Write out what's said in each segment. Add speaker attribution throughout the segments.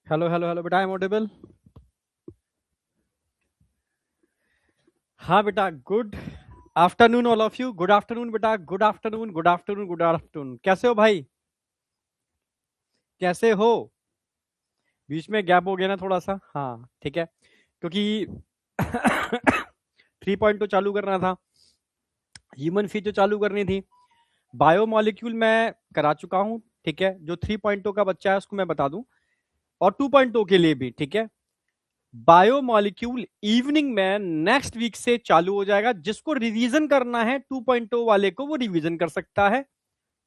Speaker 1: Hello hello hello बेटा, I am audible? हाँ बेटा, good afternoon all of you. Good afternoon बेटा, good afternoon, good afternoon, good afternoon. कैसे हो भाई? कैसे हो? बीच में गैप हो गया ना थोड़ा सा, हाँ ठीक है, क्योंकि 3.2 चालू करना था, ह्यूमन फीचर चालू करनी थी। बायोमोलिक्यूल मैं करा चुका हूँ, ठीक है। जो 3.0 का बच्चा है उसको मैं बता दूं, और 2.0 के लिए भी, ठीक है। बायोमोलिक्यूल इवनिंग में नेक्स्ट वीक से चालू हो जाएगा। जिसको रिवीजन करना है 2.0 वाले को, वो रिवीजन कर सकता है,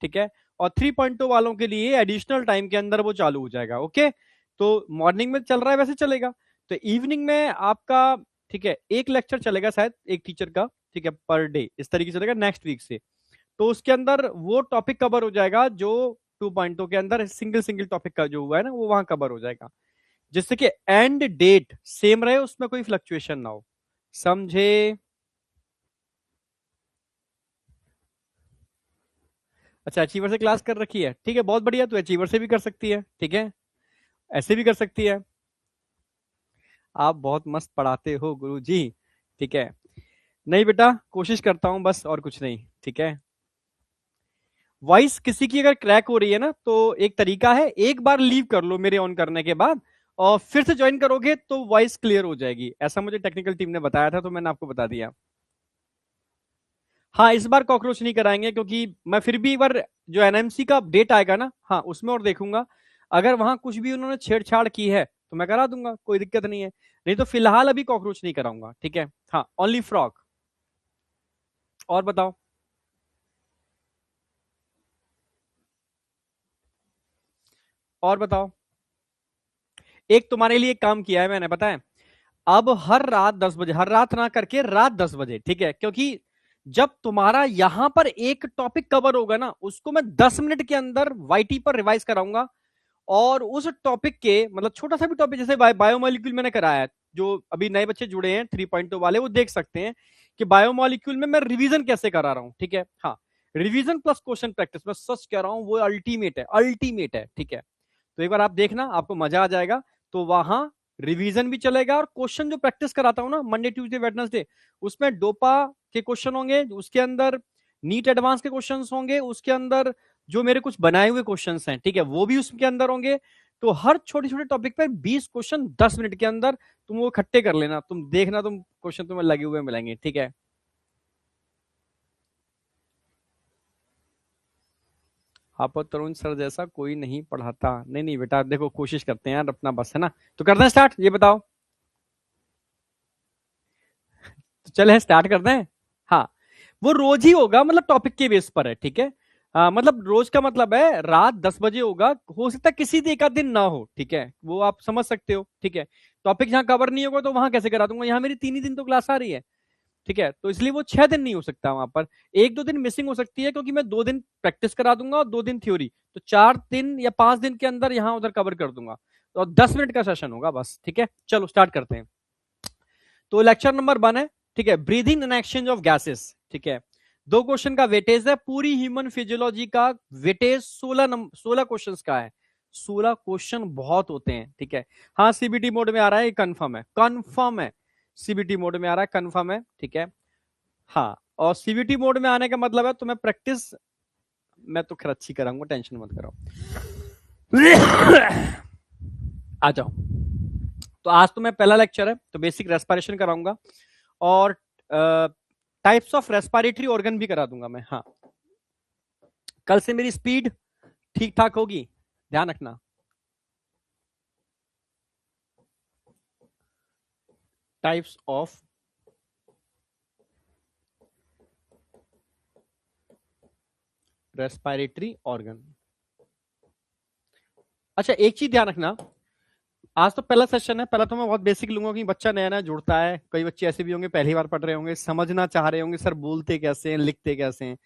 Speaker 1: ठीक है। और 3.0 वालों के लिए एडिशनल टाइम के अंदर वो चालू हो जाएगा। ओके, तो मॉर्निंग में चल रहा है वैसे चलेगा, तो इवनिंग में आपका, ठीक है, एक लेक्चर चलेगा शायद एक टीचर का, ठीक है, पर डे, इस तरीके से चलेगा नेक्स्ट वीक से। तो उसके अंदर वो टॉपिक कवर हो जाएगा जो 2.0 के अंदर सिंगल सिंगल टॉपिक का जो हुआ है ना, वो वहां कवर हो जाएगा, जिससे कि एंड डेट सेम रहे, उसमें कोई फ्लक्चुएशन ना हो। समझे? अच्छा, अचीवर से क्लास कर रखी है, ठीक है, बहुत बढ़िया। तो अचीवर से भी कर सकती है, ठीक है, ऐसे भी कर सकती है। आप बहुत मस्त पढ़ाते हो गुरु जी, ठीक है। नहीं बेटा, कोशिश करता हूं बस, और कुछ नहीं, ठीक है। वॉइस किसी की अगर क्रैक हो रही है ना, तो एक तरीका है, एक बार लीव कर लो मेरे ऑन करने के बाद, और फिर से ज्वाइन करोगे तो वॉइस क्लियर हो जाएगी। ऐसा मुझे टेक्निकल टीम ने बताया था, तो मैंने आपको बता दिया। हाँ, इस बार कॉकरोच नहीं कराएंगे, क्योंकि मैं फिर भी एक बार जो एनएमसी का अपडेट आएगा ना, हाँ उसमें और देखूंगा। अगर वहां कुछ भी उन्होंने छेड़छाड़ की है तो मैं करा दूंगा, कोई दिक्कत नहीं है। नहीं तो फिलहाल अभी कॉकरोच नहीं कराऊंगा, ठीक है। हाँ, ओनली फ्रॉग। और बताओ। और बताओ। एक तुम्हारे लिए काम किया है मैंने, पता है। अब हर रात 10 बजे, हर रात ना करके रात 10 बजे, ठीक है, क्योंकि जब तुम्हारा यहां पर एक टॉपिक कवर होगा ना, उसको मैं 10 मिनट के अंदर वाईटी पर रिवाइज कराऊंगा। और उस टॉपिक के, मतलब छोटा सा भी टॉपिक, जैसे बायोमोलिक्यूल मैंने कराया है, जो अभी नए बच्चे जुड़े हैं 3.2 वाले, वो देख सकते हैं कि बायोमोलिक्यूल में मैं रिवीजन कैसे करा रहा हूं, ठीक है। हाँ, रिवीजन प्लस क्वेश्चन प्रैक्टिस, मैं सच कह रहा हूं, वो अल्टीमेट है, अल्टीमेट है, ठीक है। तो एक बार आप देखना, आपको मजा आ जाएगा। तो वहां रिवीजन भी चलेगा, और क्वेश्चन जो प्रैक्टिस कराता हूं ना मंडे ट्यूसडे वेडनेसडे, उसमें डोपा के क्वेश्चन होंगे, उसके अंदर नीट एडवांस के क्वेश्चंस होंगे, उसके अंदर जो मेरे कुछ बनाए हुए क्वेश्चंस हैं, ठीक है, वो भी उसके अंदर होंगे। तो हर छोटे छोटे टॉपिक पर 20 क्वेश्चन 10 मिनट के अंदर तुम वो इकट्ठे कर लेना, तुम देखना, तुम क्वेश्चन तुम्हें लगे हुए मिलेंगे, ठीक है। आप तरुण सर जैसा कोई नहीं पढ़ाता। नहीं नहीं बेटा, देखो कोशिश करते हैं यार अपना, बस है ना। तो करते हैं स्टार्ट, ये बताओ। तो चले स्टार्ट करते हैं। हाँ, वो रोज ही होगा, मतलब टॉपिक के बेस पर है, ठीक है। मतलब रोज का मतलब है रात 10 बजे होगा, हो सकता है किसी एक आध दिन ना हो, ठीक है, वो आप समझ सकते हो, ठीक है। टॉपिक जहां कवर नहीं होगा तो वहां कैसे करा दूंगा, यहाँ मेरी 3 ही दिन तो क्लास आ रही है, ठीक है। तो इसलिए वो 6 दिन नहीं हो सकता वहां पर, 1-2 दिन मिसिंग हो सकती है, क्योंकि मैं 2 दिन प्रैक्टिस करा दूंगा और 2 दिन थ्योरी, तो 4 दिन या 5 दिन के अंदर यहाँ उधर कवर कर दूंगा। तो 10 मिनट का सेशन होगा बस, ठीक है। चलो स्टार्ट करते हैं। तो लेक्चर नंबर 1 है, ठीक है, breathing and exchange of gases, ठीक है। 2 क्वेश्चन का वेटेज है, पूरी ह्यूमन फिजियोलॉजी का वेटेज 16 क्वेश्चन का है। 16 क्वेश्चन बहुत होते हैं, ठीक है। हाँ, सीबीटी मोड में आ रहा है, कंफर्म है, कंफर्म है। सीबीटी मोड में आ रहा है, कंफर्म है, ठीक है। हाँ, और सीबीटी मोड में आने का मतलब है तुम्हें प्रैक्टिस, मैं तो खैर अच्छी कराऊंगा, टेंशन मत करो। आ जाओ। तो आज तो मैं पहला लेक्चर है, तो बेसिक रेस्पिरेशन कराऊंगा, और टाइप्स ऑफ रेस्पिरेटरी ऑर्गन भी करा दूंगा मैं। हाँ, कल से मेरी स्पीड ठीक ठाक होगी, ध्यान रखना। Types of respiratory organ. अच्छा, एक चीज ध्यान रखना, आज तो पहला सेशन है, पहला तो मैं बहुत बेसिक लूंगा, कि बच्चा नया नया जुड़ता है, कई बच्चे ऐसे भी होंगे पहली बार पढ़ रहे होंगे, समझना चाह रहे होंगे सर बोलते कैसे हैं, लिखते कैसे हैं।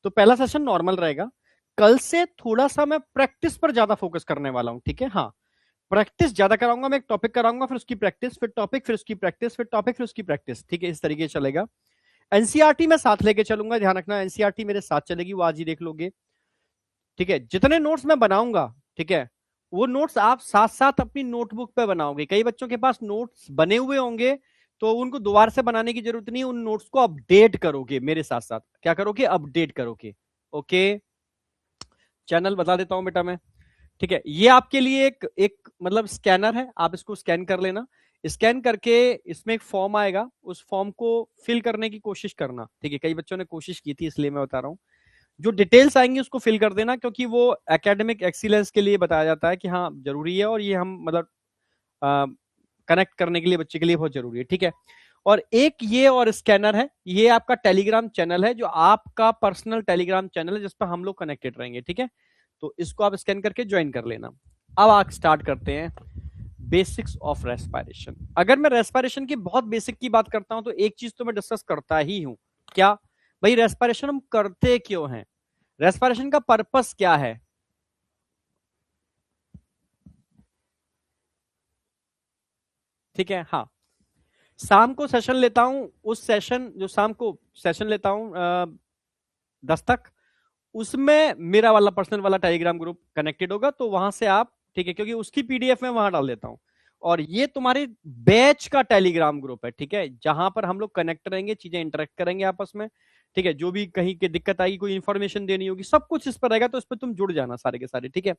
Speaker 1: तो पहला सेशन नॉर्मल रहेगा। कल से थोड़ा सा मैं प्रैक्टिस पर ज्यादा फोकस करने वाला हूं, ठीक है। हाँ, प्रैक्टिस ज्यादा कराऊंगा, मैं एक टॉपिक कराऊंगा, फिर उसकी प्रैक्टिस, फिर टॉपिक, फिर उसकी प्रैक्टिस, फिर टॉपिक, फिर उसकी प्रैक्टिस, ठीक है, इस तरीके से चलेगा। एनसीईआरटी में साथ लेके चलूंगा, ध्यान रखना, एनसीईआरटी मेरे साथ चलेगी, वो आज ही देख लोगे, ठीक है। जितने नोट्स मैं बनाऊंगा, ठीक है, वो नोट्स आप साथ साथ अपनी नोटबुक पे बनाओगे। कई बच्चों के पास नोट्स बने हुए होंगे तो उनको दोबारा से बनाने की जरूरत नहीं, उन नोट्स को अपडेट करोगे मेरे साथ साथ। क्या करोगे? अपडेट करोगे। ओके, चैनल बता देता हूं बेटा मैं। ठीक है, ये आपके लिए एक एक मतलब स्कैनर है, आप इसको स्कैन कर लेना। स्कैन करके इसमें एक फॉर्म आएगा, उस फॉर्म को फिल करने की कोशिश करना। ठीक है, कई बच्चों ने कोशिश की थी इसलिए मैं बता रहा हूं। जो डिटेल्स आएंगी उसको फिल कर देना, क्योंकि वो एकेडमिक एक्सीलेंस के लिए बताया जाता है कि हाँ जरूरी है, और ये हम मतलब कनेक्ट करने के लिए बच्चे के लिए बहुत जरूरी है। ठीक है, और एक ये और स्कैनर है, ये आपका टेलीग्राम चैनल है, जो आपका पर्सनल टेलीग्राम चैनल है जिस पर हम लोग कनेक्टेड रहेंगे। ठीक है, तो इसको आप स्कैन करके ज्वाइन कर लेना। अब आप स्टार्ट करते हैं बेसिक्स ऑफ रेस्पिरेशन। अगर मैं रेस्पिरेशन की बहुत बेसिक की बात करता हूं तो एक चीज तो मैं डिस्कस करता ही हूं। क्या भाई? रेस्पिरेशन हम करते क्यों हैं? रेस्पिरेशन का पर्पस क्या है? ठीक है, हाँ, शाम को सेशन लेता हूं, उस सेशन जो शाम को सेशन लेता हूं 10 तक, उसमें मेरा वाला पर्सनल वाला टेलीग्राम ग्रुप कनेक्टेड होगा, तो वहां से आप, ठीक है, क्योंकि उसकी पीडीएफ में वहां डाल देता हूं। और ये तुम्हारे बैच का टेलीग्राम ग्रुप है। ठीक है, जहां पर हम लोग कनेक्ट रहेंगे, चीजें इंटरेक्ट करेंगे आपस में। ठीक है, जो भी कहीं की दिक्कत आएगी, कोई इंफॉर्मेशन देनी होगी, सब कुछ इस पर रहेगा, तो इस पर तुम जुड़ जाना सारे के सारे। ठीक है,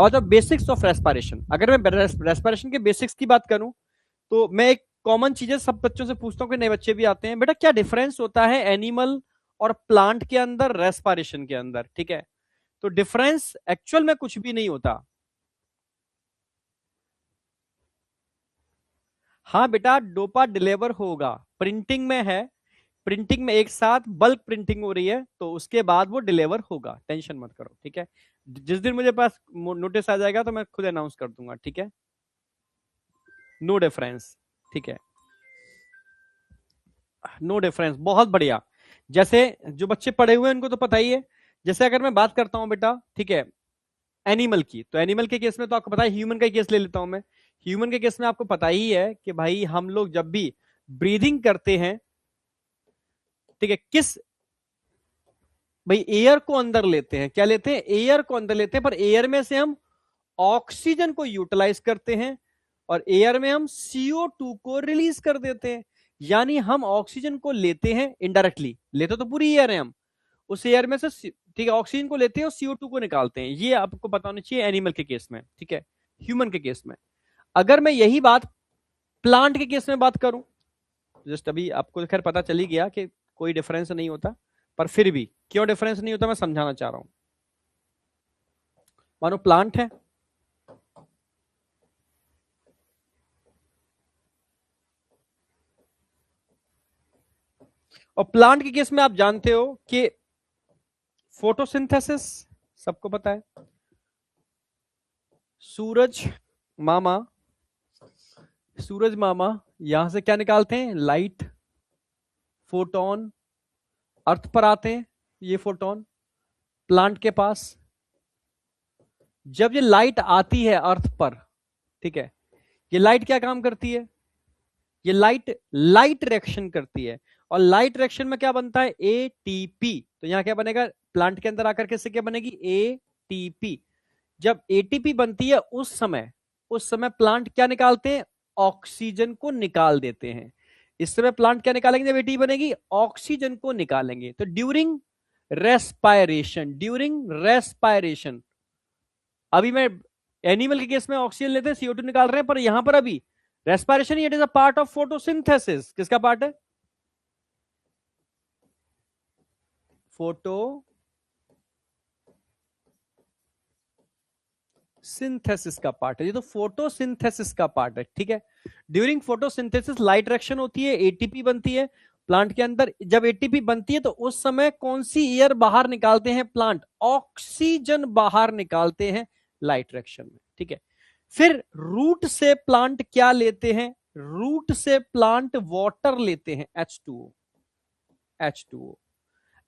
Speaker 1: अब जब बेसिक्स ऑफ रेस्पिरेशन, अगर मैं रेस्पिरेशन के बेसिक्स की बात करूं तो मैं एक कॉमन चीजें सब बच्चों से पूछता हूँ कि नए बच्चे भी आते हैं, बेटा क्या डिफरेंस होता है एनिमल और प्लांट के अंदर, रेस्पिरेशन के अंदर? ठीक है, तो डिफरेंस एक्चुअल में कुछ भी नहीं होता। हाँ बेटा, डोपा डिलीवर होगा, प्रिंटिंग में है, प्रिंटिंग में एक साथ बल्क प्रिंटिंग हो रही है, तो उसके बाद वो डिलीवर होगा, टेंशन मत करो। ठीक है, जिस दिन मुझे पास नोटिस आ जाएगा तो मैं खुद अनाउंस कर दूंगा। ठीक है, नो डिफरेंस। ठीक है, नो डिफरेंस, बहुत बढ़िया। जैसे जो बच्चे पढ़े हुए हैं उनको तो पता ही है। जैसे अगर मैं बात करता हूं बेटा, ठीक है, एनिमल की, तो एनिमल के केस में तो आपको पता है, ह्यूमन का केस ले लेता हूं मैं। ह्यूमन के केस में आपको पता ही है कि भाई हम लोग जब भी ब्रीदिंग करते हैं, ठीक है, किस भाई एयर को अंदर लेते हैं, क्या लेते हैं? एयर को अंदर लेते हैं, पर एयर में से हम ऑक्सीजन को यूटिलाइज करते हैं और एयर में हम CO2 को रिलीज कर देते हैं। यानी हम ऑक्सीजन को लेते हैं इनडायरेक्टली, लेते तो पूरी एयर है हम, उस एयर में से, ठीक है, ऑक्सीजन को लेते हैं और CO2 को निकालते हैं। ये आपको पता होना चाहिए एनिमल के केस में। ठीक है, ह्यूमन के केस में। अगर मैं यही बात प्लांट के केस में बात करूं, जस्ट अभी आपको खैर पता चल ही गया कि कोई डिफरेंस नहीं होता, पर फिर भी क्यों डिफरेंस नहीं होता मैं समझाना चाह रहा हूं। मानो प्लांट है, और प्लांट के केस में आप जानते हो कि फोटोसिंथेसिस सबको पता है, सूरज मामा, सूरज मामा यहां से क्या निकालते हैं? लाइट, फोटोन, अर्थ पर आते हैं ये फोटोन प्लांट के पास। जब ये लाइट आती है अर्थ पर, ठीक है, ये लाइट क्या काम करती है? ये लाइट लाइट रिएक्शन करती है, और लाइट रिएक्शन में क्या बनता है? एटीपी। तो यहां क्या बनेगा प्लांट के अंदर आकर के? से क्या बनेगी? एटीपी। जब एटीपी बनती है उस समय प्लांट क्या निकालते हैं? ऑक्सीजन को निकाल देते हैं। इस समय प्लांट क्या निकालेंगे जब एटीपी बनेगी? ऑक्सीजन को निकालेंगे। तो ड्यूरिंग रेस्पायरेशन, अभी मैं एनिमल के केस में ऑक्सीजन लेते हैं, CO2 निकाल रहे हैं, पर यहां पर अभी respiration, it is a part of photosynthesis. किसका पार्ट है? फोटो सिंथेसिस का पार्ट है ये, तो फोटोसिंथेसिस का पार्ट है। ठीक है, ड्यूरिंग फोटोसिंथेसिस लाइट रिएक्शन होती है, एटीपी बनती है प्लांट के अंदर। जब एटीपी बनती है तो उस समय कौन सी एयर बाहर निकालते हैं प्लांट? ऑक्सीजन बाहर निकालते हैं लाइट रिएक्शन में। ठीक है, फिर रूट से प्लांट क्या लेते हैं? रूट से प्लांट वाटर लेते हैं, H2O।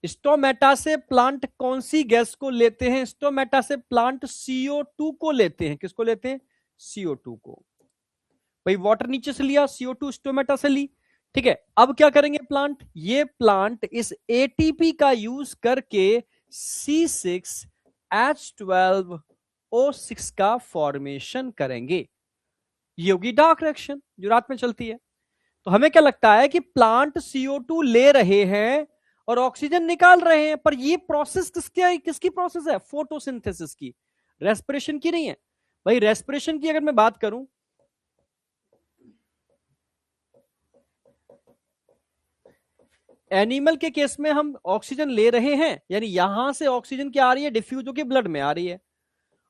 Speaker 1: स्टोमेटा से प्लांट कौन सी गैस को लेते हैं? स्टोमेटा से प्लांट CO2 को लेते हैं। किसको लेते हैं? CO2 को। भाई वाटर नीचे से लिया, CO2 स्टोमेटा से ली। ठीक है, अब क्या करेंगे प्लांट? ये प्लांट इस एटीपी का यूज करके C6H12 O6 का फॉर्मेशन करेंगे। ये होगी डार्क रिएक्शन जो रात में चलती है। तो हमें क्या लगता है कि प्लांट CO2 ले रहे हैं और ऑक्सीजन निकाल रहे हैं, पर ये प्रोसेस किसकी प्रोसेस है? फोटोसिंथेसिस की, रेस्पिरेशन की नहीं है। भाई रेस्पिरेशन की अगर मैं बात करूं, एनिमल के केस में हम ऑक्सीजन ले रहे हैं, यानी यहां से ऑक्सीजन क्या आ रही है? डिफ्यूज होकर ब्लड में आ रही है।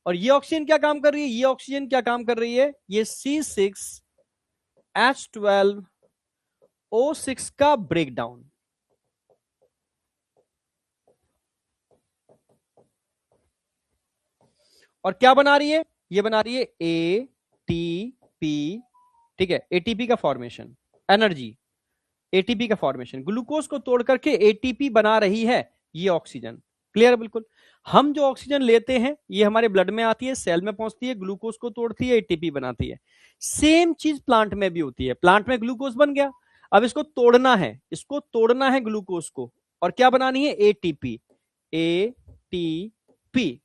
Speaker 1: और ये ऑक्सीजन क्या काम कर रही है? ये ऑक्सीजन क्या काम कर रही है? ये C6H12O6 का ब्रेकडाउन। और क्या बना रही है? ये बना रही है ATP। ठीक है, एटीपी का फॉर्मेशन, एनर्जी, एटीपी का फॉर्मेशन, ग्लूकोज को तोड़ करके एटीपी बना रही है ये ऑक्सीजन। क्लियर? बिल्कुल। हम जो ऑक्सीजन लेते हैं ये हमारे ब्लड में आती है, सेल में पहुंचती है, ग्लूकोज को तोड़ती है, एटीपी बनाती है। सेम चीज प्लांट में भी होती है। प्लांट में ग्लूकोज बन गया, अब इसको तोड़ना है, इसको तोड़ना है ग्लूकोज को, और क्या बनानी है? एटीपी। एटीपी,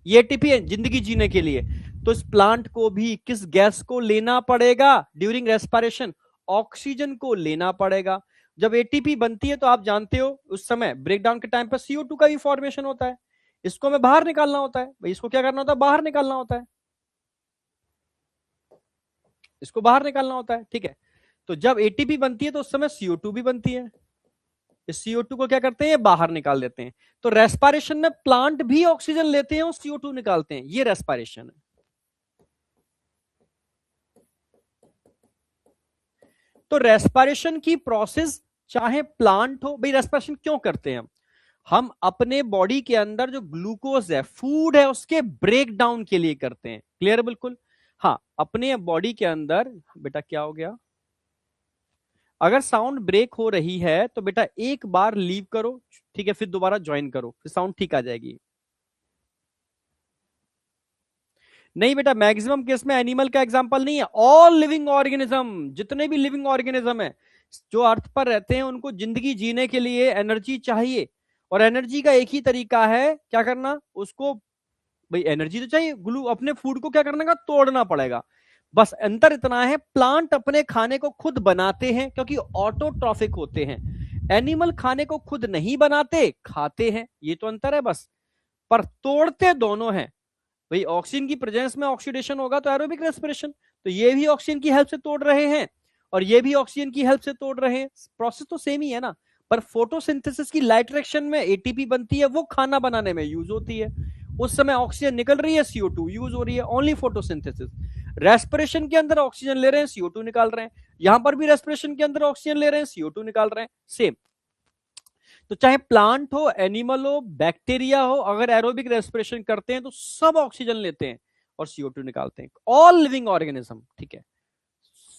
Speaker 1: ये एटीपी है जिंदगी जीने के लिए। तो इस प्लांट को भी किस गैस को लेना पड़ेगा ड्यूरिंग रेस्पिरेशन? ऑक्सीजन को लेना पड़ेगा। जब एटीपी बनती है तो आप जानते हो उस समय ब्रेकडाउन के टाइम पर CO2 का भी फॉर्मेशन होता है। इसको हमें बाहर निकालना होता है। भाई इसको क्या करना होता है? बाहर निकालना होता है, इसको बाहर निकालना होता है। ठीक है, तो जब एटीपी बनती है तो उस समय CO2 भी बनती है। इस CO2 को क्या करते हैं? बाहर निकाल देते हैं। तो रेस्पिरेशन में प्लांट भी ऑक्सीजन लेते हैं और CO2 निकालते हैं। ये रेस्पिरेशन है। तो रेस्पिरेशन की प्रोसेस चाहे प्लांट हो, भाई रेस्पिरेशन क्यों करते हैं हम अपने बॉडी के अंदर जो ग्लूकोज है, फूड है, उसके ब्रेक डाउन के लिए करते हैं। क्लियर? बिल्कुल। हाँ, अपने बॉडी के अंदर, बेटा क्या हो गया? अगर साउंड ब्रेक हो रही है तो बेटा एक बार लीव करो, ठीक है, फिर दोबारा ज्वाइन करो, फिर साउंड ठीक आ जाएगी। नहीं बेटा, मैक्सिमम केस में एनिमल का एग्जांपल नहीं है, ऑल लिविंग ऑर्गेनिज्म, जितने भी लिविंग ऑर्गेनिज्म है जो अर्थ पर रहते हैं, उनको जिंदगी जीने के लिए एनर्जी चाहिए। और एनर्जी का एक ही तरीका है, क्या करना? उसको, भाई एनर्जी तो चाहिए, ग्लू अपने फूड को क्या करने का? तोड़ना पड़ेगा। बस अंतर इतना है, प्लांट अपने खाने को खुद बनाते हैं क्योंकि ऑटोट्रॉफिक होते हैं। एनिमल खाने को खुद नहीं बनाते, खाते हैं, ये तो अंतर है बस। पर तोड़ते दोनों हैं। भाई ऑक्सीजन की प्रेजेंस में ऑक्सीडेशन होगा तो एरोबिक रेस्पिरेशन, तो ये भी ऑक्सीजन की हेल्प से तोड़ रहे हैं और ये भी ऑक्सीजन की हेल्प से तोड़ रहे हैं। प्रोसेस तो सेम ही है ना। पर फोटोसिंथेसिस की लाइट रिएक्शन में एटीपी बनती है, वो खाना बनाने में यूज होती है। उस समय ऑक्सीजन निकल रही है, CO2 यूज हो रही है, ओनली फोटोसिंथेसिस। रेस्पिरेशन के अंदर ऑक्सीजन ले रहे हैं, CO2 निकाल रहे हैं। यहां पर भी रेस्पिरेशन के अंदर ऑक्सीजन ले रहे हैं, CO2 निकाल रहे हैं, सेम। तो चाहे प्लांट हो, एनिमल हो, बैक्टीरिया हो, अगर एरोबिक रेस्पिरेशन करते हैं तो सब ऑक्सीजन लेते हैं और CO2 निकालते हैं, ऑल लिविंग ऑर्गेनिज्म। ठीक है,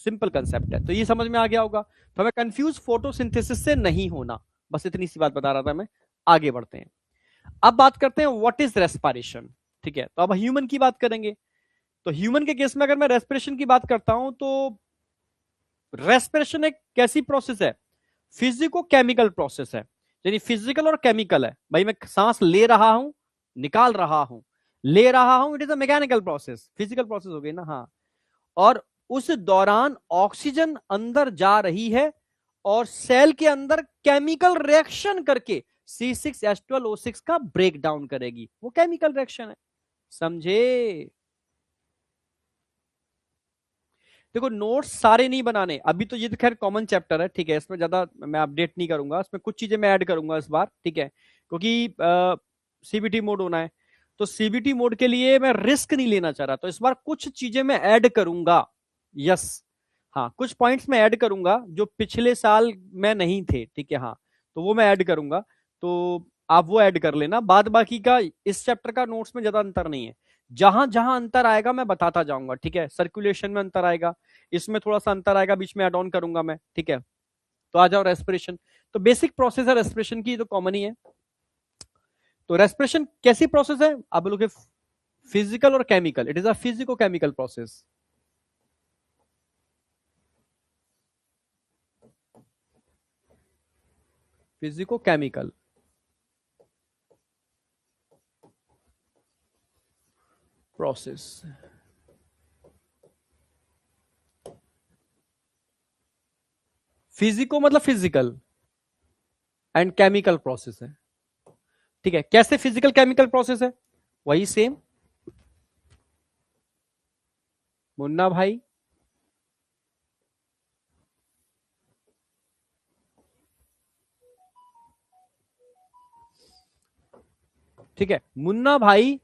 Speaker 1: सिंपल कंसेप्ट है। तो ये समझ में आ गया होगा। तो हमें कंफ्यूज फोटोसिंथेसिस से नहीं होना, बस इतनी सी बात बता रहा था मैं। आगे बढ़ते हैं, अब बात करते हैं व्हाट इज रेस्पिरेशन। ठीक है, तो अब ह्यूमन की बात करेंगे। तो ह्यूमन के केस में अगर मैं रेस्पिरेशन की बात करता हूं तो रेस्पिरेशन एक कैसी प्रोसेस है? फिजिको केमिकल प्रोसेस है, यानी फिजिकल और केमिकल है। भाई मैं सांस ले रहा हूं, निकाल रहा हूं, ले रहा हूं, it is a mechanical process, physical process हो गई ना। हाँ, और उस दौरान ऑक्सीजन अंदर जा रही है और सेल के अंदर केमिकल रिएक्शन करके C6H12O6 का ब्रेक डाउन करेगी, वो केमिकल रिएक्शन है। समझे? देखो नोट्स सारे नहीं बनाने अभी, तो ये तो खैर कॉमन चैप्टर है, ठीक है, इसमें ज्यादा मैं अपडेट नहीं करूंगा, इसमें कुछ चीजें मैं ऐड करूंगा इस बार, ठीक है, क्योंकि सीबीटी मोड होना है। तो सीबीटी मोड के लिए मैं रिस्क नहीं लेना चाह रहा, तो इस बार कुछ चीजें मैं ऐड करूंगा। यस, हाँ, कुछ पॉइंट्स मैं ऐड करूंगा जो पिछले साल में नहीं थे, ठीक है, हाँ, तो वो मैं ऐड करूंगा। तो आप वो ऐड कर लेना, बाद बाकी का इस चैप्टर का नोट्स में ज्यादा अंतर नहीं है। जहां जहां अंतर आएगा मैं बताता जाऊंगा, ठीक है। सर्कुलेशन में अंतर आएगा, इसमें थोड़ा सा अंतर आएगा, बीच में एड ऑन करूंगा मैं, ठीक है। तो आ जाओ रेस्पिरेशन। तो बेसिक प्रोसेस है रेस्पिरेशन की, तो कॉमन ही है। तो रेस्पिरेशन कैसी प्रोसेस है? आप बोलोगे फिजिकल और chemical, it is a physico chemical process. Physico chemical, process. Physico मतलब फिजिकल एंड केमिकल प्रोसेस है। ठीक है, कैसे फिजिकल केमिकल प्रोसेस है? वही सेम। मुन्ना भाई, ठीक है, मुन्ना भाई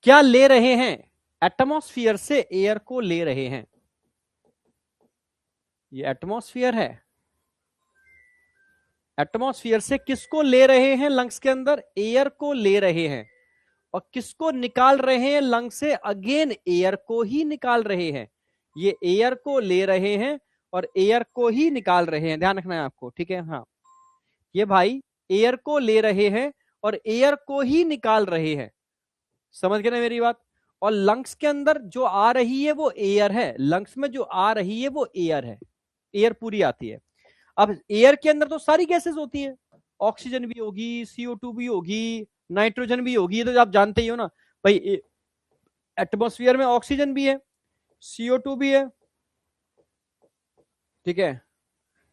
Speaker 1: क्या ले रहे हैं? एटमॉस्फियर से एयर को ले रहे हैं। ये एटमॉस्फियर है। एटमॉस्फियर से किसको ले रहे हैं? लंग्स के अंदर एयर को ले रहे हैं। और किसको निकाल रहे हैं? लंग से अगेन एयर को ही निकाल रहे हैं। ये एयर को ले रहे हैं और एयर को ही निकाल रहे हैं, ध्यान रखना है आपको। ठीक है, हाँ, ये भाई एयर को ले रहे हैं और एयर को ही निकाल रहे हैं। समझ गए ना मेरी बात? और लंग्स के अंदर जो आ रही है वो एयर है। लंग्स में जो आ रही है वो एयर है। एयर पूरी आती है। अब एयर के अंदर तो सारी गैसेस होती है। ऑक्सीजन भी होगी, CO2 भी होगी, नाइट्रोजन भी होगी। ये तो आप जानते ही हो ना भाई। एटमॉस्फेयर में ऑक्सीजन भी है, CO2 भी है, ठीक है,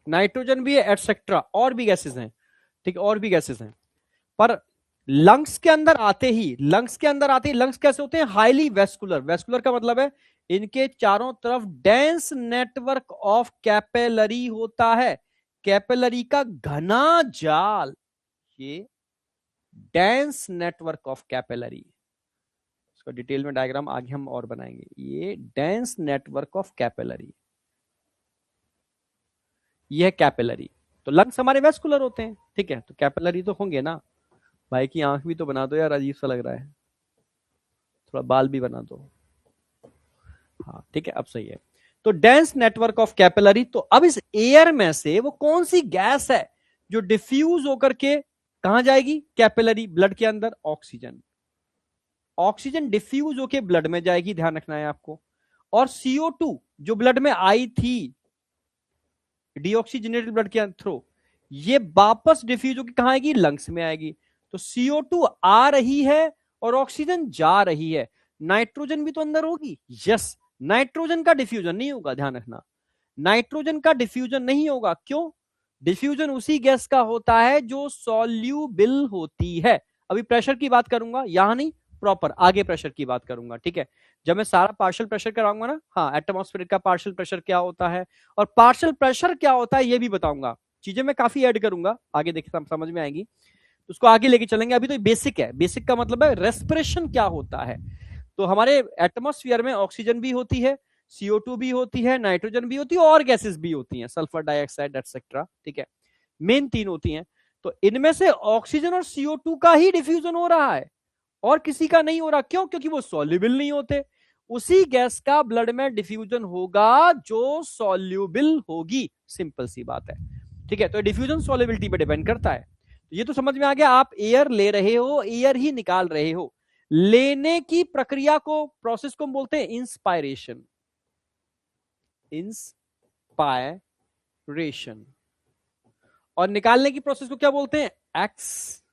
Speaker 1: नाइट्रोजन भी है, एटसेट्रा, और भी गैसेस हैं। ठीक है, और भी गैसेस हैं। पर लंग्स के अंदर आते ही, लंग्स कैसे होते हैं? Highly vascular. वेस्कुलर का मतलब है इनके चारों तरफ डेंस नेटवर्क ऑफ कैपिलरी होता है। कैपिलरी का घना जाल, ये डेंस नेटवर्क ऑफ कैपिलरी। इसका डिटेल में डायग्राम आगे हम और बनाएंगे। ये डेंस नेटवर्क ऑफ कैपिलरी, ये है कैपिलरी। तो लंग्स हमारे वेस्कुलर होते हैं, ठीक है, तो कैपिलरी तो होंगे ना। भाई की आंख भी तो बना दो यार, अजीब सा लग रहा है। थोड़ा बाल भी बना दो। हाँ ठीक है, अब सही है। तो डेंस नेटवर्क ऑफ कैपिलरी। तो अब इस एयर में से वो कौन सी गैस है जो डिफ्यूज होकर के कहां जाएगी? कैपिलरी, ब्लड के अंदर। ऑक्सीजन। ऑक्सीजन डिफ्यूज होके ब्लड में जाएगी, ध्यान रखना है आपको। और CO2 जो ब्लड में आई थी, डीऑक्सीजनेटेड ब्लड के थ्रू, ये वापस डिफ्यूज होकर कहां आएगी? लंग्स में आएगी। तो CO2 आ रही है और ऑक्सीजन जा रही है। नाइट्रोजन भी तो अंदर होगी। यस, नाइट्रोजन का डिफ्यूजन नहीं होगा, ध्यान रखना। नाइट्रोजन का डिफ्यूजन नहीं होगा। क्यों? डिफ्यूजन उसी गैस का होता है जो सॉल्यूबिल होती है। अभी प्रेशर की बात करूंगा, यहां नहीं, प्रॉपर आगे प्रेशर की बात करूंगा। ठीक है, जब मैं सारा पार्शियल प्रेशर कराऊंगा ना, हाँ, एटमॉस्फेयर का पार्शियल प्रेशर क्या होता है और पार्शियल प्रेशर क्या होता है ये भी बताऊंगा। चीजें मैं काफी ऐड करूंगा आगे, देखिए समझ में आएगी। तो उसको आगे लेके चलेंगे। अभी तो बेसिक है। बेसिक का मतलब है रेस्पिरेशन क्या होता है। तो हमारे एटमॉस्फेयर में ऑक्सीजन भी होती है, CO2 भी होती है, नाइट्रोजन भी होती है, और गैसेस भी होती हैं, सल्फर डाइऑक्साइड एटसेट्रा। ठीक है, मेन तीन होती हैं। तो इनमें से ऑक्सीजन और CO2 का ही डिफ्यूजन हो रहा है, और किसी का नहीं हो रहा। क्यों? क्योंकि वो सॉल्युबल नहीं होते। उसी गैस का ब्लड में डिफ्यूजन होगा जो सॉल्युबल होगी। सिंपल सी बात है। ठीक है, तो डिफ्यूजन सॉल्युबिलिटी पे डिपेंड करता है। तो ये तो समझ में आ गया। आप एयर ले रहे हो, एयर ही निकाल रहे हो। लेने की प्रक्रिया को, प्रोसेस को हम बोलते हैं इंस्पायरेशन। इंस्पायरेशन। और निकालने की प्रोसेस को क्या बोलते हैं? एक्सपायरेशन।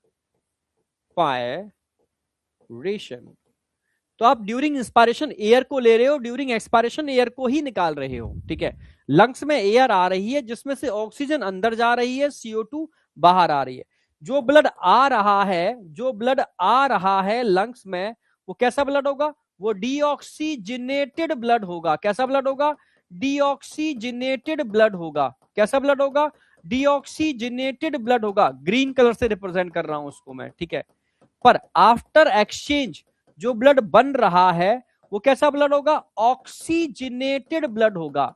Speaker 1: तो आप ड्यूरिंग इंस्पायरेशन एयर को ले रहे हो, ड्यूरिंग एक्सपायरेशन एयर को ही निकाल रहे हो। ठीक है, लंग्स में एयर आ रही है जिसमें से ऑक्सीजन अंदर जा रही है, CO2 बाहर आ रही है। जो ब्लड आ रहा है, जो ब्लड आ रहा है लंग्स में, वो कैसा ब्लड होगा? वो डीऑक्सीजिनेटेड ब्लड होगा। कैसा ब्लड होगा? डीऑक्सीजिनेटेड ब्लड होगा। कैसा ब्लड होगा? डीऑक्सीजिनेटेड ब्लड होगा। ग्रीन कलर से रिप्रेजेंट कर रहा हूं उसको मैं। ठीक है, पर आफ्टर एक्सचेंज जो ब्लड बन रहा है वो कैसा ब्लड होगा? ऑक्सीजनेटेड ब्लड होगा।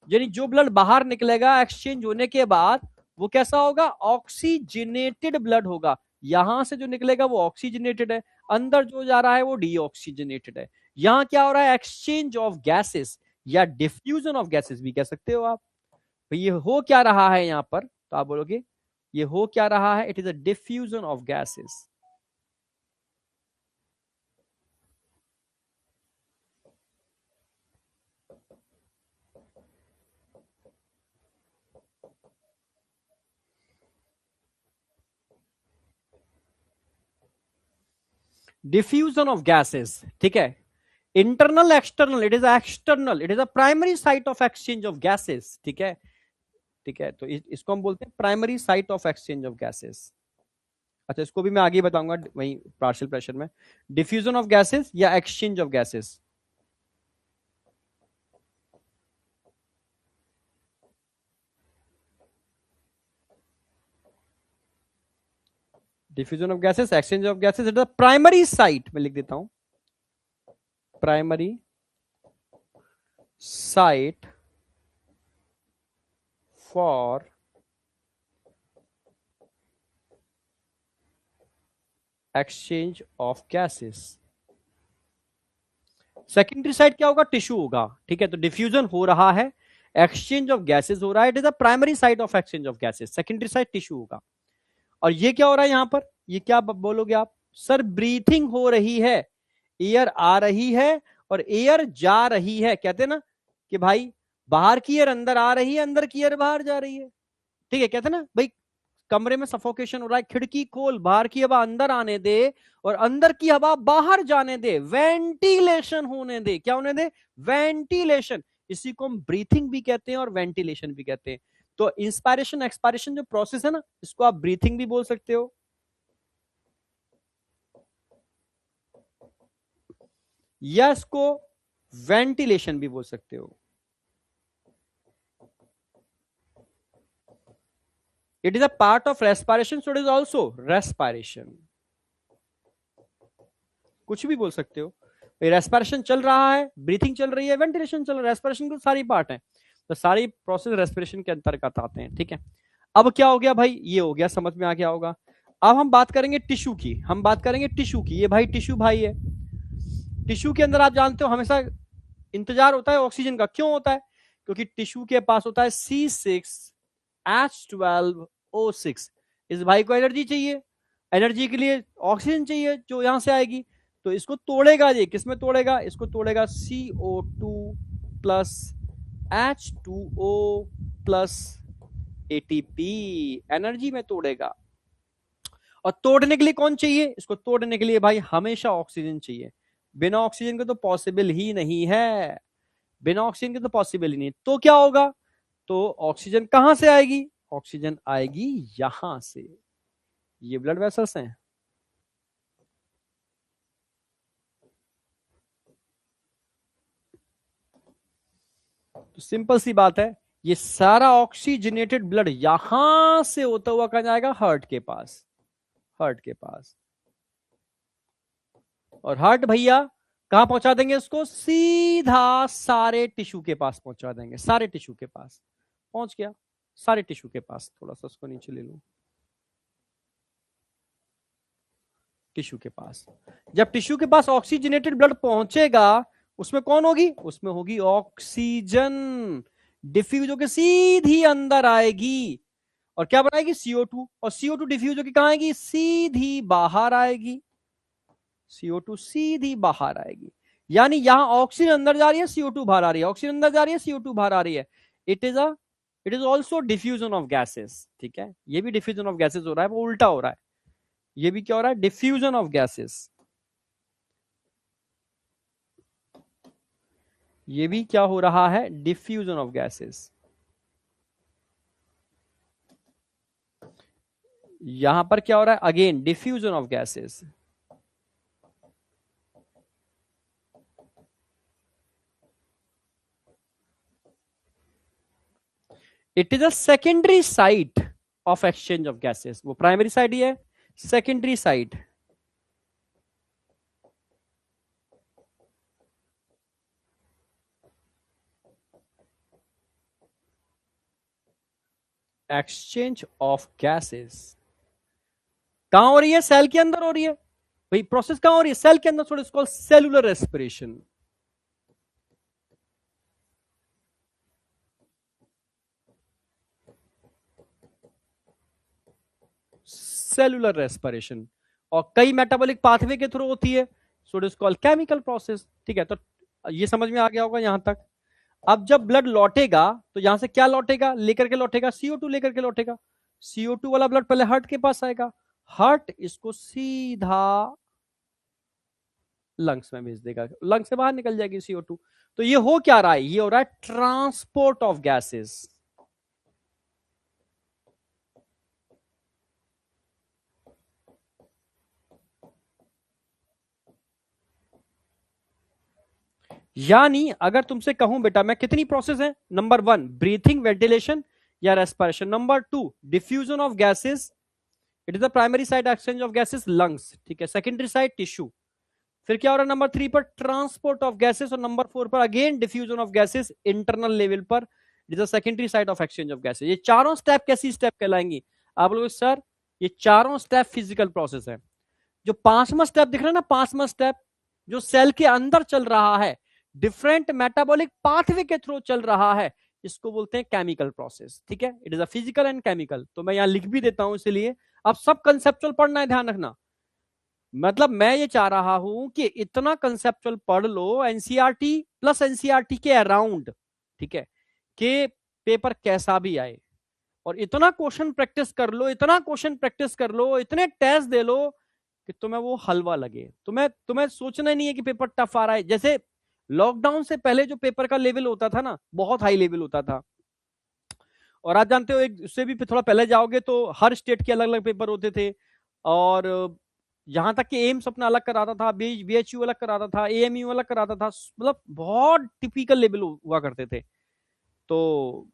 Speaker 1: यानी जो ब्लड बाहर निकलेगा एक्सचेंज होने के बाद, वो कैसा होगा? ऑक्सीजनेटेड ब्लड होगा। यहां से जो निकलेगा वो ऑक्सीजनेटेड है, अंदर जो जा रहा है वो डीऑक्सीजनेटेड है। यहां क्या हो रहा है? एक्सचेंज ऑफ गैसेस, या डिफ्यूजन ऑफ गैसेस भी कह सकते हो आप। तो ये हो क्या रहा है यहां पर? तो आप बोलोगे ये हो क्या रहा है? It is a diffusion of gases. Diffusion of gases, ठीक है, internal external, it is external, it is a primary site of exchange of gases, ठीक है, ठीक है, तो इसको हम बोलते हैं primary site of exchange of gases. अच्छा, इसको भी मैं आगे बताऊंगा वही पार्शियल प्रेशर में, डिफ्यूजन ऑफ गैसेस या exchange of gases. Diffusion of gases, exchange of gases, it is primary site, मैं लिख देता हूं, primary site for exchange of gases. Secondary side क्या होगा, टिश्यू होगा, ठीक है, तो डिफ्यूजन हो रहा है, एक्सचेंज ऑफ गैसेस हो रहा है, it is the primary side of exchange of gases, secondary side tissue होगा। और ये क्या हो रहा है यहां पर, ये क्या बोलोगे आप, सर ब्रीथिंग हो रही है, एयर आ रही है और एयर जा रही है, कहते हैं ना कि भाई बाहर की एयर अंदर आ रही है, अंदर की एयर बाहर जा रही है, ठीक है, कहते हैं ना भाई कमरे में सफोकेशन हो रहा है, खिड़की खोल, बाहर की हवा अंदर आने दे और अंदर की हवा बाहर जाने दे, वेंटिलेशन होने दे, क्या होने दे, वेंटिलेशन, इसी को हम ब्रीथिंग भी कहते हैं और वेंटिलेशन भी कहते हैं। तो इंस्पायरेशन एक्सपायरेशन जो प्रोसेस है ना, इसको आप ब्रीथिंग भी बोल सकते हो या इसको वेंटिलेशन भी बोल सकते हो। It is a part of respiration, so it is also respiration, कुछ भी बोल सकते हो। रेस्पिरेशन चल रहा है, ब्रीथिंग चल रही है, वेंटिलेशन चल रहा है, रेस्पिरेशन के सारी पार्ट है, तो सारी प्रोसेस रेस्पिरेशन के अंतर्गत आते हैं, ठीक है। अब क्या हो गया भाई, ये हो गया, समझ में आ गया होगा। अब हम बात करेंगे टिश्यू की, हम बात करेंगे टिश्यू की, ये भाई टिश्यू भाई है, टिश्यू के अंदर आप जानते हो हमेशा इंतजार होता है ऑक्सीजन का, क्यों होता है, क्योंकि टिश्यू के पास होता है C6H12O6, इस भाई को एनर्जी चाहिए, एनर्जी के लिए ऑक्सीजन चाहिए जो यहां से आएगी, तो इसको तोड़ेगा, ये किसमें तोड़ेगा, इसको तोड़ेगा CO2 plus H2O plus ATP, energy में तोड़ेगा। और तोड़ने के लिए कौन चाहिए, इसको तोड़ने के लिए भाई हमेशा ऑक्सीजन चाहिए, बिना ऑक्सीजन के तो पॉसिबल ही नहीं है, बिना ऑक्सीजन के तो पॉसिबल ही नहीं, तो क्या होगा, तो ऑक्सीजन कहां से आएगी, ऑक्सीजन आएगी यहां से, ये ब्लड वेसल्स हैं, तो सिंपल सी बात है, ये सारा ऑक्सीजनेटेड ब्लड यहां से होता हुआ कहां जाएगा, हार्ट के पास, हार्ट के पास, और हार्ट भैया कहां पहुंचा देंगे उसको, सीधा सारे टिश्यू के पास पहुंचा देंगे, सारे टिश्यू के पास पहुंच गया, सारे टिश्यू के पास, थोड़ा सा उसको नीचे ले लो, टिश्यू के पास, जब टिश्यू के पास ऑक्सीजनेटेड ब्लड पहुंचेगा, उसमें कौन होगी, उसमें होगी ऑक्सीजन, डिफ्यूज होकर सीधी अंदर आएगी और क्या बनाएगी, CO2, और CO2 डिफ्यूज होकर कहां आएगी, सीधी बाहर आएगी, CO2 सीधी बाहर आएगी, यानी यहां ऑक्सीजन अंदर जा रही है, CO2 बाहर आ रही है, ऑक्सीजन अंदर जा रही है, CO2 बाहर आ रही है, it is also diffusion of gases, ठीक है, ये भी डिफ्यूजन ऑफ गैसेस हो रहा है, वो उल्टा हो रहा है, ये भी क्या हो रहा है, डिफ्यूजन ऑफ गैसेस, ये भी क्या हो रहा है, डिफ्यूजन ऑफ गैसेस, यहां पर क्या हो रहा है, again diffusion of gases, it is a secondary site of exchange of gases, वो प्राइमरी साइट ही है, secondary site, exchange of gases कहां हो रही है, सेल के अंदर हो रही है, भाई प्रोसेस कहां हो रही है, सेल के अंदर, इसको सेलुलर रेस्पिरेशन, सेलुलर रेस्पिरेशन, और कई मेटाबॉलिक पाथवे के थ्रू होती है, so it is called chemical process, ठीक है, तो ये समझ में आ गया होगा यहां तक। अब जब ब्लड लौटेगा तो यहां से क्या लौटेगा, लेकर के लौटेगा, CO2 लेकर के लौटेगा, CO2 वाला ब्लड पहले हार्ट के पास आएगा, हार्ट इसको सीधा लंग्स में भेज देगा, लंग्स से बाहर निकल जाएगी CO2। तो ये हो क्या रहा है, ये हो रहा है ट्रांसपोर्ट ऑफ गैसेस। यानी अगर तुमसे कहूं बेटा मैं कितनी प्रोसेस है, नंबर 1 ब्रीथिंग वेंटिलेशन या respiration, number 2 diffusion of gases, it is the primary side exchange of gases lungs, ठीक है, सेकेंडरी साइड टिश्यू, फिर क्या हो रहा है नंबर 3 पर ट्रांसपोर्ट ऑफ गैसेस, और नंबर 4 पर again diffusion of gases internal level पर, it is the secondary side of exchange of gases. ये चारों स्टेप कैसी स्टेप कहलाएंगी, आप लोग सर ये चारों स्टेप फिजिकल प्रोसेस है। जो पांचवा स्टेप दिख रहा है ना, पांचवा स्टेप जो सेल के अंदर चल रहा है, डिफरेंट मेटाबॉलिक पाथवे के थ्रू चल रहा है, इसको बोलते हैं केमिकल प्रोसेस, ठीक है, it is a physical and chemical. तो मैं यहां लिख भी देता हूं, इसलिए अब सब कंसेप्चुअल पढ़ना है, ध्यान रखना। मतलब मैं ये चाह रहा हूं कि इतना कंसेप्चुअल पढ़ लो एनसीईआरटी प्लस एनसीईआरटी के अराउंड, ठीक है, कि पेपर कैसा भी आए, और इतना क्वेश्चन प्रैक्टिस कर लो, इतना क्वेश्चन प्रैक्टिस कर लो, इतने टेस्ट दे लो कि तुम्हें वो हलवा लगे। तुम्हें तुम्हें सोचना नहीं है कि पेपर टफ आ रहा है। जैसे लॉकडाउन से पहले जो पेपर का लेवल होता था ना, बहुत हाई लेवल होता था, और आप जानते हो एक उससे भी थोड़ा पहले जाओगे तो हर स्टेट के अलग अलग पेपर होते थे, और यहां तक कि एम्स अपना अलग कराता था, BHU अलग कराता था, AMU अलग कराता था, मतलब बहुत टिपिकल लेवल हुआ करते थे। तो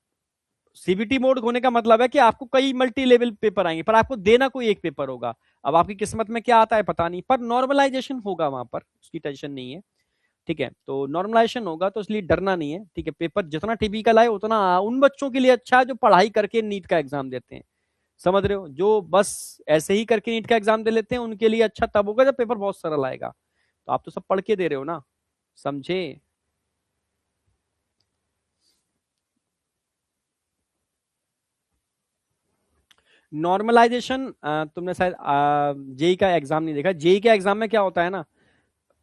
Speaker 1: CBT मोड होने का मतलब है कि आपको कई मल्टी लेवल पेपर आएंगे, पर आपको देना कोई एक पेपर होगा। अब आपकी किस्मत में क्या आता है पता नहीं, पर नॉर्मलाइजेशन होगा वहां पर, उसकी टेंशन नहीं है, ठीक है। तो नॉर्मलाइजेशन होगा, तो इसलिए डरना नहीं है, ठीक है। पेपर जितना टिपिकल आए उतना उन बच्चों के लिए अच्छा है जो पढ़ाई करके नीट का एग्जाम देते हैं, समझ रहे हो। जो बस ऐसे ही करके नीट का एग्जाम दे लेते हैं उनके लिए अच्छा तब होगा जब पेपर बहुत सरल आएगा। तो आप तो सब पढ़ के दे रहे हो ना, समझे। नॉर्मलाइजेशन तुमने शायद जेई का एग्जाम नहीं देखा। जेई के एग्जाम में क्या होता है ना,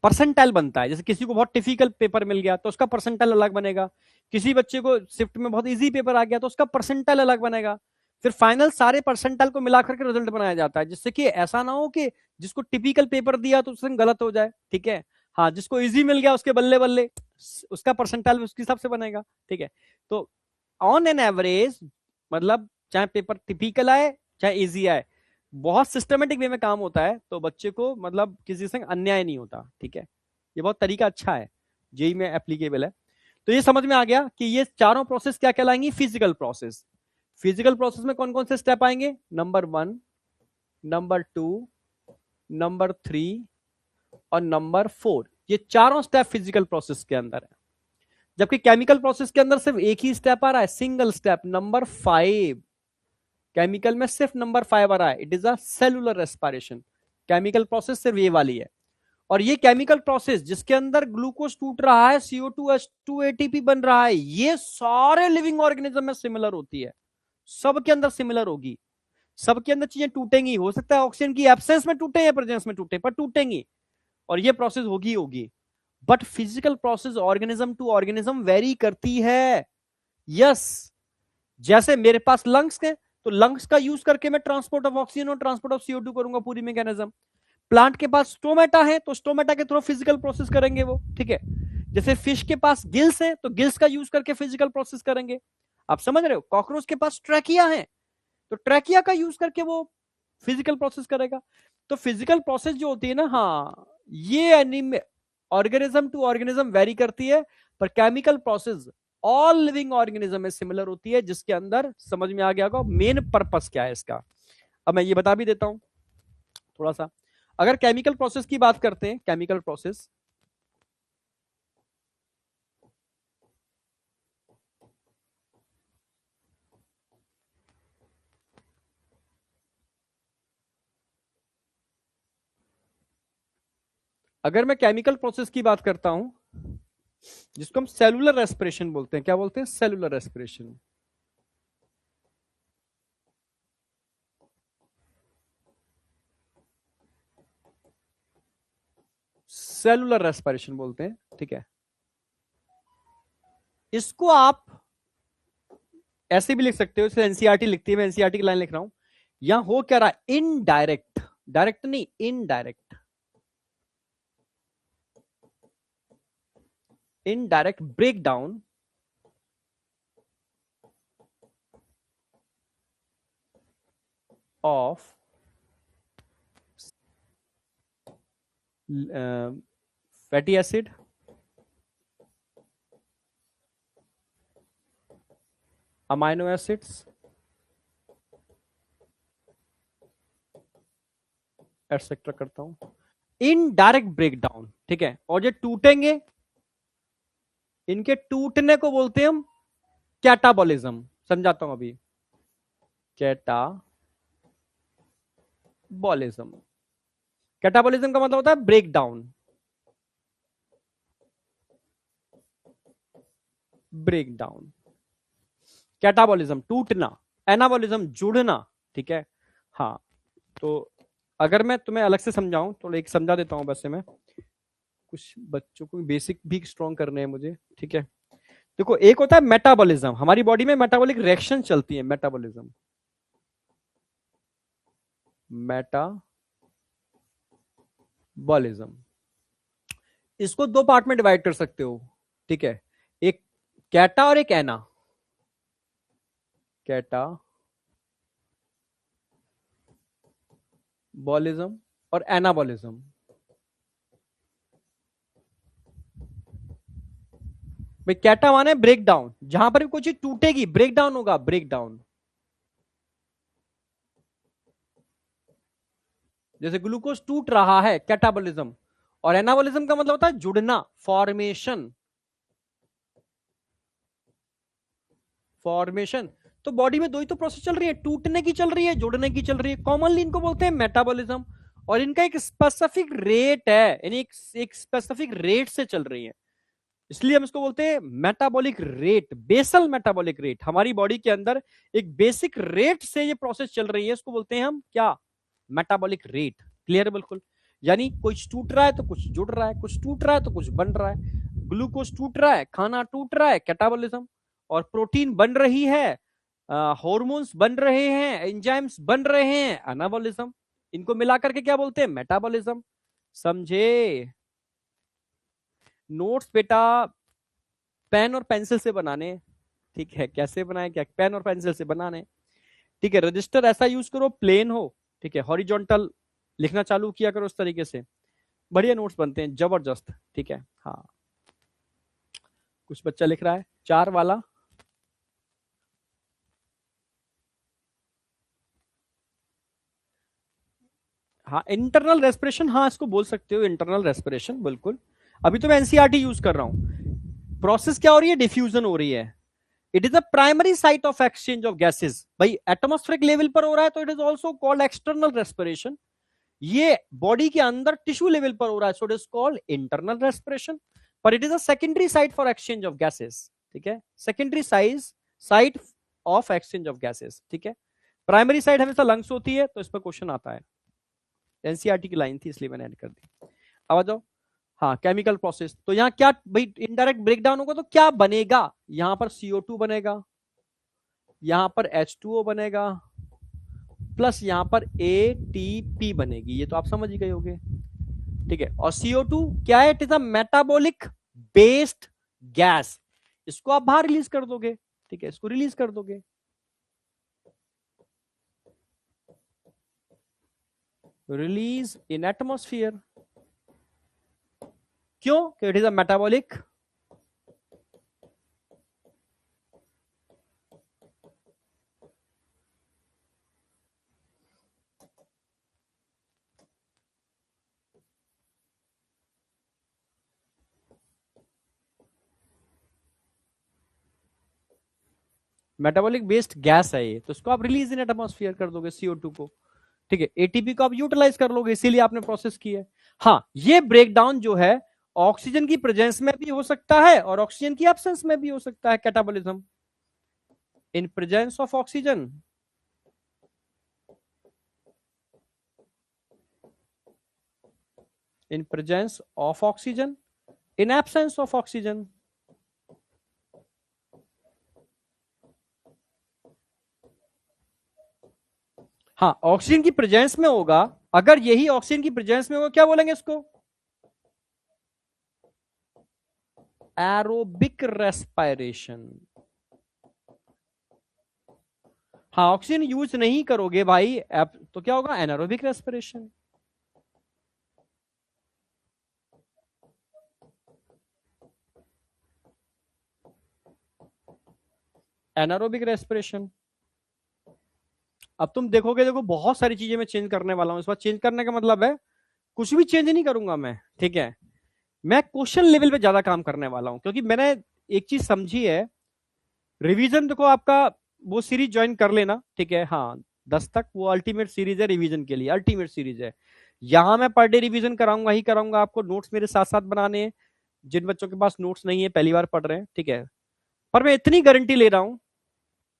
Speaker 1: परसेंटाइल बनता है। जैसे किसी को बहुत डिफिकल्ट पेपर मिल गया तो उसका परसेंटाइल अलग बनेगा, किसी बच्चे को शिफ्ट में बहुत इजी पेपर आ गया तो उसका परसेंटाइल अलग बनेगा, फिर फाइनल सारे परसेंटाइल को मिलाकर के रिजल्ट बनाया जाता है, जिससे कि ऐसा ना हो कि जिसको टिपिकल पेपर दिया तो उससे गलत हो जाए, ठीक है। हाँ, जिसको इजी मिल गया उसके बल्ले बल्ले उसका परसेंटाइल उसके हिसाब से बनेगा, ठीक है। तो ऑन एन एवरेज, मतलब चाहे पेपर टिपिकल आए चाहे इजी आए, बहुत सिस्टमेटिक वे में काम होता है, तो बच्चे को मतलब किसी से अन्याय नहीं होता, ठीक है। ये बहुत तरीका अच्छा है, जेई में एप्लीकेबल है। तो ये समझ में आ गया कि ये चारों प्रोसेस क्या कहलाएंगी, फिजिकल प्रोसेस। फिजिकल प्रोसेस में कौन कौन से स्टेप आएंगे, नंबर 1, नंबर 2, नंबर 3 और नंबर 4, ये चारों स्टेप फिजिकल प्रोसेस के अंदर है। जबकि केमिकल प्रोसेस के अंदर सिर्फ एक ही स्टेप आ रहा है, सिंगल स्टेप, नंबर 5। केमिकल में सिर्फ नंबर 5 आ रहा है, it is a cellular respiration. Chemical process सिर्फ ये वाली है। और ये केमिकल प्रोसेस जिसके अंदर ग्लूकोज टूट रहा है, CO2H2 ATP बन रहा है, ये सारे लिविंग ऑर्गेनिज्म में सिमिलर होती है, सबके अंदर सिमिलर होगी, सबके अंदर चीजें टूटेंगी। हो सकता है ऑक्सीजन की एब्सेंस में टूटे या प्रेजेंस में टूटे, पर टूटेंगी, और ये प्रोसेस होगी होगी। But physical process organism to organism vary करती है। यस, जैसे मेरे पास लंग्स है तो लंग्स का यूज करके मैं ट्रांसपोर्ट ऑफ ऑक्सीजन और ट्रांसपोर्ट ऑफ CO2 करूंगा, पूरी मैकेनिज्म। प्लांट के पास स्टोमेटा है तो स्टोमेटा के थ्रू फिजिकल प्रोसेस करेंगे वो, ठीक है। जैसे फिश के पास गिल्स है तो गिल्स का यूज करके फिजिकल प्रोसेस करेंगे, आप समझ रहे हो। कॉकरोच के पास ट्रैकिया है तो ट्रैकिया का यूज करके वो फिजिकल प्रोसेस करेगा। तो फिजिकल प्रोसेस जो होती है ना, हाँ, ये ऑर्गेनिज्म टू ऑर्गेनिज्म वेरी करती है, पर chemical process all living organism में सिमिलर होती है, जिसके अंदर समझ में आ गया होगा मेन पर्पस क्या है इसका। अब मैं ये बता भी देता हूं थोड़ा सा। अगर केमिकल प्रोसेस की बात करते हैं, केमिकल प्रोसेस अगर मैं केमिकल प्रोसेस की बात करता हूं, जिसको हम सेलुलर रेस्पिरेशन बोलते हैं, क्या बोलते हैं, सेलुलर रेस्पिरेशन। सेलुलर रेस्पिरेशन बोलते हैं, ठीक है। इसको आप ऐसे भी लिख सकते हो, इसे एनसीईआरटी लिखती है, मैं एनसीईआरटी की लाइन लिख रहा हूं। यहां हो क्या रहा है, इनडायरेक्ट, डायरेक्ट नहीं, indirect indirect break down of fatty acid amino acids etcetera करता हूं, इनडायरेक्ट ब्रेकडाउन, ठीक है। और ये टूटेंगे, इनके टूटने को बोलते हैं हम कैटाबॉलिज्म। समझाता हूं अभी, कैटाबॉलिज्म। कैटाबॉलिज्म का मतलब होता है ब्रेकडाउन, ब्रेकडाउन। कैटाबॉलिज्म टूटना, एनाबॉलिज्म जुड़ना, ठीक है। हाँ, तो अगर मैं तुम्हें अलग से समझाऊं तो एक समझा देता हूं, वैसे मैं कुछ बच्चों को बेसिक भी स्ट्रॉन्ग करने हैं मुझे, ठीक है। देखो, एक होता है मेटाबॉलिज्म, हमारी बॉडी में मेटाबॉलिक रिएक्शन चलती है, मेटाबॉलिज्म, मेटाबॉलिज्म। इसको दो पार्ट में डिवाइड कर सकते हो, ठीक है। एक कैटा और एक एना, कैटाबॉलिज्म और एनाबॉलिज्म। भाई कैटा माने ब्रेक डाउन, जहां पर भी कोई चीज टूटेगी ब्रेक डाउन होगा, ब्रेक डाउन। जैसे ग्लूकोज टूट रहा है, कैटाबॉलिज्म। और एनाबॉलिज्म का मतलब होता है जुड़ना, फॉर्मेशन, फॉर्मेशन। तो बॉडी में दो ही तो प्रोसेस चल रही है, टूटने की चल रही है, जुड़ने की चल रही है। कॉमनली इनको बोलते हैं मेटाबॉलिज्म, और इनका एक स्पेसिफिक रेट है, यानी एक स्पेसिफिक रेट से चल रही है, इसलिए हम इसको बोलते हैं metabolic rate, basal metabolic rate. हमारी बॉडी के अंदर एक बेसिक रेट से ये प्रोसेस चल रही है, इसको बोलते हैं हम क्या, मेटाबॉलिक रेट। क्लियर है बिल्कुल। यानी कुछ टूट रहा है तो कुछ जुड़ रहा है, कुछ टूट रहा है तो कुछ बन रहा है। ग्लूकोज टूट रहा है, खाना टूट रहा है, कैटाबॉलिज्म। और प्रोटीन बन रही है, हॉर्मोन्स बन रहे हैं, एंजाइम्स बन रहे हैं, एनाबॉलिज्म। इनको मिलाकर के क्या बोलते हैं, मेटाबॉलिज्म। समझे? नोट्स बेटा पेन और पेंसिल से बनाने, ठीक है। कैसे बनाए, क्या पेन और पेंसिल से बनाने, ठीक है। रजिस्टर ऐसा यूज करो प्लेन हो, ठीक है। हॉरिजॉन्टल लिखना चालू किया करो इस तरीके से, बढ़िया नोट्स बनते हैं, जबरदस्त, ठीक है। हाँ, कुछ बच्चा लिख रहा है 4 वाला। हाँ, इंटरनल रेस्पिरेशन, हाँ इसको बोल सकते हो इंटरनल रेस्पिरेशन, बिल्कुल। अभी तो मैं एनसीईआरटी यूज कर रहा हूं। प्रोसेस क्या हो रही है, डिफ्यूजन हो रही है। It is a primary site of exchange of gases. भाई एटमॉस्फेरिक लेवल पर हो रहा है तो it is also called external respiration. ये बॉडी के अंदर टिश्यू लेवल पर हो रहा है, so it is called internal respiration. पर it is a secondary site for exchange of gases, ठीक है। Secondary site of exchange of gases, ठीक है। प्राइमरी साइट हमेशा लंग्स होती है, तो इस पर क्वेश्चन आता है। एनसीईआरटी की लाइन थी इसलिए मैंने ऐड कर दी। अब आ जाओ, हाँ केमिकल प्रोसेस। तो यहाँ क्या भाई, इनडायरेक्ट ब्रेकडाउन होगा तो क्या बनेगा, यहां पर CO2 बनेगा, यहां पर H2O बनेगा, प्लस यहां पर ATP बनेगी। ये तो आप समझ ही गए होगे, ठीक है। और CO2 क्या है, it is a metabolic based gas. इसको आप बाहर रिलीज कर दोगे, ठीक है, इसको रिलीज कर दोगे, रिलीज इन एटमॉस्फेयर। क्यों? It is a metabolic metabolic based gas है ये, तो इसको आप रिलीज इन एटमॉस्फेयर कर दोगे CO2 को, ठीक है। एटीपी को आप यूटिलाइज कर लोगे, इसीलिए आपने प्रोसेस की है। हाँ, ये ब्रेकडाउन जो है ऑक्सीजन की प्रेजेंस में भी हो सकता है और ऑक्सीजन की एब्सेंस में भी हो सकता है, catabolism. In presence of oxygen, in presence of oxygen, in absence of oxygen. हाँ, ऑक्सीजन की प्रेजेंस में होगा। अगर यही ऑक्सीजन की प्रेजेंस में होगा, क्या बोलेंगे इसको, एरोबिक रेस्पिरेशन। हाँ, ऑक्सीजन यूज नहीं करोगे भाई तो क्या होगा, एनारोबिक रेस्पिरेशन। Anaerobic respiration. अब तुम देखोगे, देखो बहुत सारी चीजें मैं चेंज करने वाला हूं इस बार। चेंज करने का मतलब है कुछ भी चेंज नहीं करूंगा मैं, ठीक है। मैं क्वेश्चन लेवल पे ज्यादा काम करने वाला हूं, क्योंकि मैंने एक चीज समझी है। रिवीजन देखो आपका, वो सीरीज ज्वाइन कर लेना, ठीक है। हाँ, 10 तक वो अल्टीमेट सीरीज है, रिवीजन के लिए अल्टीमेट सीरीज है। यहां मैं पर डे रिवीजन कराऊंगा ही कराऊंगा, आपको नोट्स मेरे साथ साथ बनाने हैं। जिन बच्चों के पास नोट्स नहीं है, पहली बार पढ़ रहे हैं, ठीक है। पर मैं इतनी गारंटी ले रहा हूं,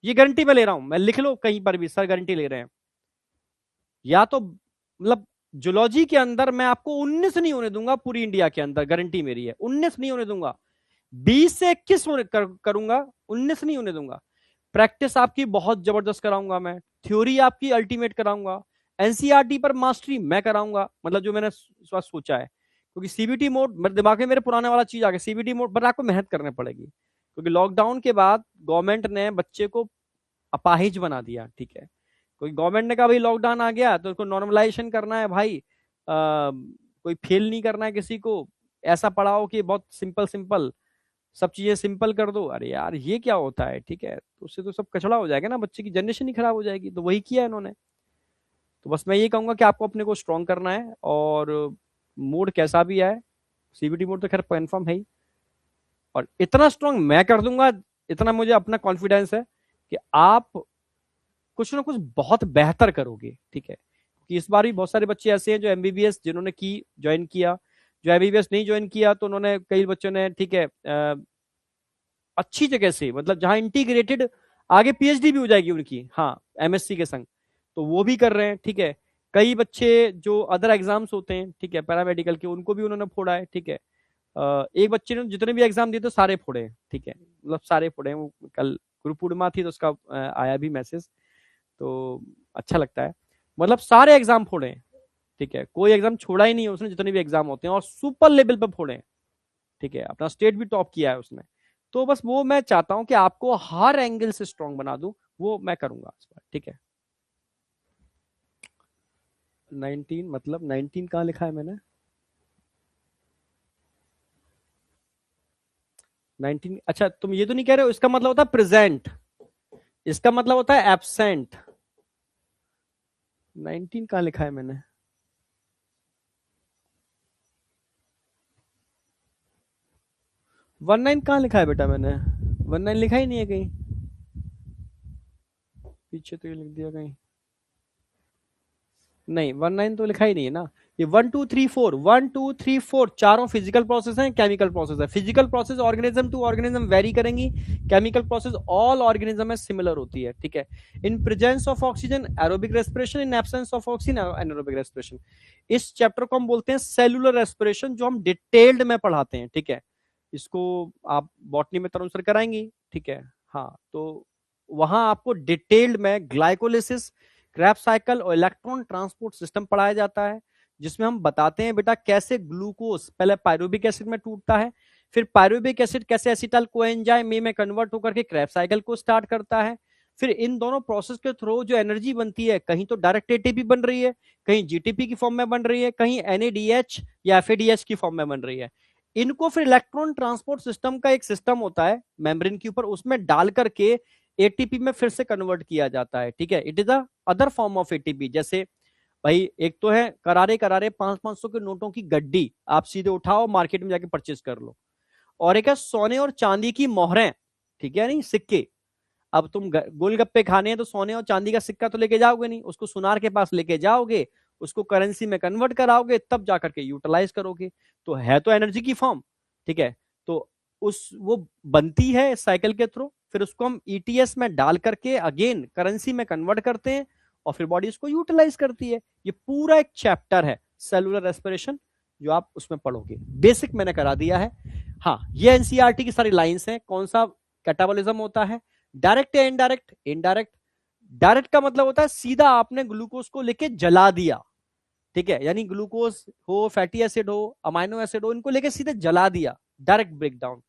Speaker 1: ये गारंटी मैं ले रहा हूं, मैं लिख लो कहीं पर भी, सर गारंटी ले रहे हैं। या तो मतलब जूलॉजी के अंदर मैं आपको 19 नहीं होने दूंगा, पूरी इंडिया के अंदर गारंटी मेरी है, 19 नहीं होने दूंगा। 20 से 21 करूंगा, 19 नहीं होने दूंगा। प्रैक्टिस आपकी बहुत जबरदस्त कराऊंगा मैं, थ्योरी आपकी अल्टीमेट कराऊंगा, एनसीईआरटी पर मास्टरी मैं कराऊंगा, मतलब जो मैंने सोचा है। क्योंकि सीबीटी मोड मेरे दिमाग में, मेरे पुराने वाला चीज आ गया, सीबीटी मोड पर आपको मेहनत करनी पड़ेगी, क्योंकि लॉकडाउन के बाद गवर्नमेंट ने बच्चे को अपाहिज बना दिया, ठीक है। कोई गवर्नमेंट ने कहा भाई लॉकडाउन आ गया तो उसको नॉर्मलाइजेशन करना है भाई, कोई फेल नहीं करना है किसी को, ऐसा पढ़ाओ कि बहुत सिंपल सिंपल सब चीजें सिंपल कर दो। अरे यार ये क्या होता है, ठीक है। तो उससे तो सब कचड़ा हो जाएगा ना, बच्चे की जनरेशन ही खराब हो जाएगी। तो वही किया इन्होंने। तो बस मैं ये कहूंगा कि आपको अपने को स्ट्रॉन्ग करना है, और मूड कैसा भी आए, सीबीटी मोड तो खैर कन्फर्म है ही, और इतना स्ट्रॉन्ग मैं कर दूंगा, इतना मुझे अपना कॉन्फिडेंस है कि आप कुछ ना कुछ बहुत बेहतर करोगे, ठीक है। कि इस बार भी बहुत सारे बच्चे ऐसे हैं जो एमबीबीएस जिन्होंने की ज्वाइन किया, जो एमबीबीएस नहीं ज्वाइन किया तो उन्होंने, कई बच्चों ने, ठीक है, अच्छी जगह से, मतलब जहां इंटीग्रेटेड आगे पीएचडी भी हो जाएगी उनकी, हाँ, एमएससी के संग, तो वो भी कर रहे हैं, ठीक है। कई बच्चे जो अदर एग्जाम्स होते हैं, ठीक है, पैरामेडिकल के, उनको भी उन्होंने फोड़ा है, ठीक है। एक बच्चे ने जितने भी एग्जाम दिए तो सारे फोड़े हैं, ठीक है, मतलब सारे फोड़े हैं। वो कल गुरु पूर्णिमा थी तो उसका आया भी मैसेज, तो अच्छा लगता है। मतलब सारे एग्जाम फोड़े हैं, ठीक है, कोई एग्जाम छोड़ा ही नहीं है उसने, जितने भी एग्जाम होते हैं, और सुपर लेवल पे फोड़े हैं, ठीक है। अपना स्टेट भी टॉप किया है उसने। तो बस वो मैं चाहता हूं कि आपको हर एंगल से स्ट्रांग बना दूं, वो मैं करूंगा इस बार, ठीक है। 19 मतलब 19 कहाँ लिखा है मैंने? 19, अच्छा तुम ये तो नहीं कह रहे हो इसका मतलब होता है प्रेजेंट, इसका मतलब होता है एब्सेंट। 19 कहाँ लिखा है मैंने? 19 कहाँ लिखा है बेटा मैंने? 19 लिखा ही नहीं है कहीं, पीछे तो ये लिख दिया कहीं। नहीं, 19 तो लिखा ही नहीं है ना। ये 1 2 3 4, 1 2 3 4 चारों फिजिकल प्रोसेस हैं, केमिकल प्रोसेस है। Physical process organism to organism vary करेंगी, केमिकल प्रोसेस ऑल ऑर्गेनिज्म में सिमिलर होती है, ठीक है। In presence of oxygen aerobic respiration, in absence of oxygen anaerobic respiration. इस चैप्टर को हम बोलते हैं सेलुलर रेस्पिरेशन, जो हम डिटेल्ड में पढ़ाते हैं, ठीक है। इसको आप बॉटनी में तरुण सर कराएंगी, ठीक है। हाँ, तो वहां आपको डिटेल्ड में ग्लाइकोलिसिस, क्रैब्स साइकिल और इलेक्ट्रॉन ट्रांसपोर्ट सिस्टम पढ़ाया जाता है, जिसमें हम बताते हैं बेटा कैसे ग्लूकोज पहले पायरुविक एसिड में टूटता है, फिर पायरुविक एसिड कैसे एसिटाइल कोएंजाइम में कन्वर्ट होकर के क्रैब्स साइकिल को स्टार्ट करता है। फिर इन दोनों प्रोसेस के थ्रू जो एनर्जी बनती है, कहीं तो डायरेक्ट एटीपी बन रही है, कहीं जीटीपी की फॉर्म में बन रही है, कहीं एनएडीएच या एफएडीएच की फॉर्म में बन रही है। इनको फिर इलेक्ट्रॉन ट्रांसपोर्ट सिस्टम का एक सिस्टम होता है मेम्ब्रेन के ऊपर, उसमें डाल करके एटीपी में फिर से कन्वर्ट किया जाता है, ठीक है। It is a other form of ATP. जैसे भाई एक तो है करारे करारे 500-500 के नोटों की गड्डी, आप सीधे उठाओ मार्केट में जाके परचेज कर लो, और एक है सोने और चांदी की मोहरें, ठीक है, नहीं सिक्के। अब तुम गोलगप्पे खाने हैं तो सोने और चांदी का सिक्का तो लेके जाओगे नहीं, उसको सुनार के पास लेके जाओगे, उसको करेंसी में कन्वर्ट कराओगे, तब जाकर के यूटिलाइज करोगे। तो है तो एनर्जी की फॉर्म, ठीक है। तो उस वो बनती है साइकिल के थ्रू, फिर उसको हम ईटीएस में डाल करके अगेन करेंसी में कन्वर्ट करते हैं, और फिर बॉडी उसको यूटिलाइज करती है। ये पूरा एक चैप्टर है सेलुलर रेस्पिरेशन, जो आप उसमें पढ़ोगे। बेसिक मैंने करा दिया है। हाँ, ये एनसीईआरटी की सारी लाइंस हैं, कौन सा कैटाबॉलिज्म होता है, डायरेक्ट या इनडायरेक्ट। इनडायरेक्ट, डायरेक्ट का मतलब होता है सीधा आपने ग्लूकोज को लेके जला दिया, ठीक है, यानी ग्लूकोज हो, फैटी एसिड हो, अमाइनो एसिड हो, इनको लेके सीधे जला दिया, डायरेक्ट ब्रेकडाउन।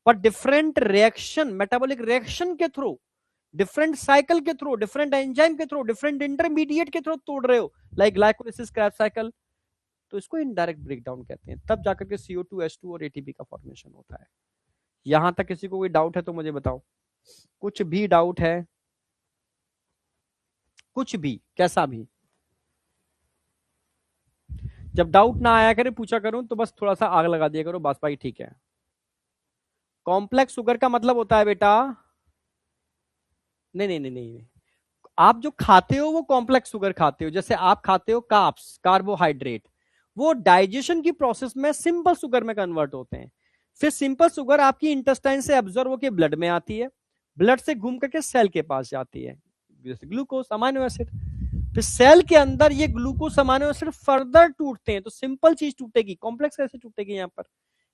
Speaker 1: पर डिफरेंट रिएक्शन, मेटाबॉलिक रिएक्शन के थ्रू, डिफरेंट साइकिल के थ्रू, डिफरेंट एंजाइम के थ्रू, डिफरेंट इंटरमीडिएट के थ्रू तोड़ रहे हो, लाइक ग्लाइकोलिसिस, क्रैब्स साइकिल, तो इसको इनडायरेक्ट ब्रेकडाउन कहते हैं। तब जाकर के CO2 H2 और ATP का फॉर्मेशन होता है। यहां तक किसी को कोई डाउट है तो मुझे बताओ, कुछ भी डाउट है, कुछ भी, कैसा भी। जब डाउट ना आया करे, पूछा करूं तो बस थोड़ा सा आग लगा दिया करो, बस भाई ठीक है। कॉम्प्लेक्स शुगर का मतलब होता है बेटा, नहीं नहीं नहीं नहीं, आप जो खाते हो वो कॉम्प्लेक्स शुगर खाते हो। जैसे आप खाते हो कार्ब्स, कार्बोहाइड्रेट, वो डाइजेशन की प्रोसेस में सिंपल शुगर में कन्वर्ट होते हैं। फिर सिंपल शुगर आपकी इंटेस्टाइन से एब्जॉर्ब होकर ब्लड में आती है, ब्लड से घूम करके सेल के पास जाती है, जैसे ग्लूकोज, अमाइनो एसिड। फिर सेल के अंदर ये ग्लूकोज, अमाइनो एसिड फर्दर टूटते हैं, तो सिंपल चीज टूटेगी, कॉम्प्लेक्स कैसे टूटेगी? यहाँ पर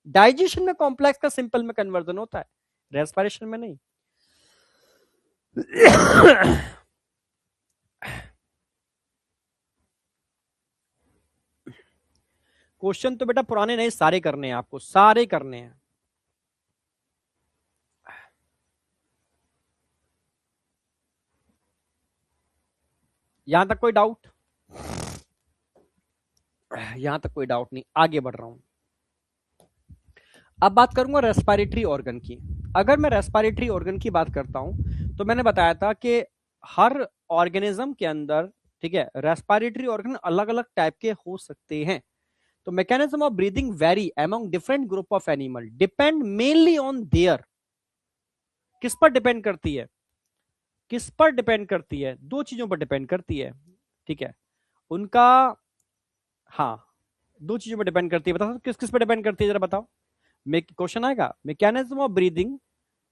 Speaker 1: डाइजेशन में कॉम्प्लेक्स का सिंपल में कन्वर्जन होता है, रेस्पिरेशन में नहीं। क्वेश्चन तो बेटा पुराने नहीं, सारे करने हैं आपको, सारे करने हैं। यहां तक कोई डाउट? यहां तक कोई डाउट नहीं, आगे बढ़ रहा हूं। अब बात करूंगा रेस्पिरेटरी ऑर्गन की। अगर मैं रेस्पिरेटरी ऑर्गन की बात करता हूं तो मैंने बताया था कि हर ऑर्गेनिज्म के अंदर, ठीक है, रेस्पिरेटरी ऑर्गन अलग अलग टाइप के हो सकते हैं। तो mechanism of breathing very among different group of animal, depend mainly on their, किस पर डिपेंड करती है? किस पर डिपेंड करती है? दो चीजों पर डिपेंड करती है, ठीक है, उनका, हाँ, दो चीजों पर डिपेंड करती है। बताओ किस किस पर डिपेंड करती है, जरा बताओ। क्वेश्चन आएगा, mechanism of breathing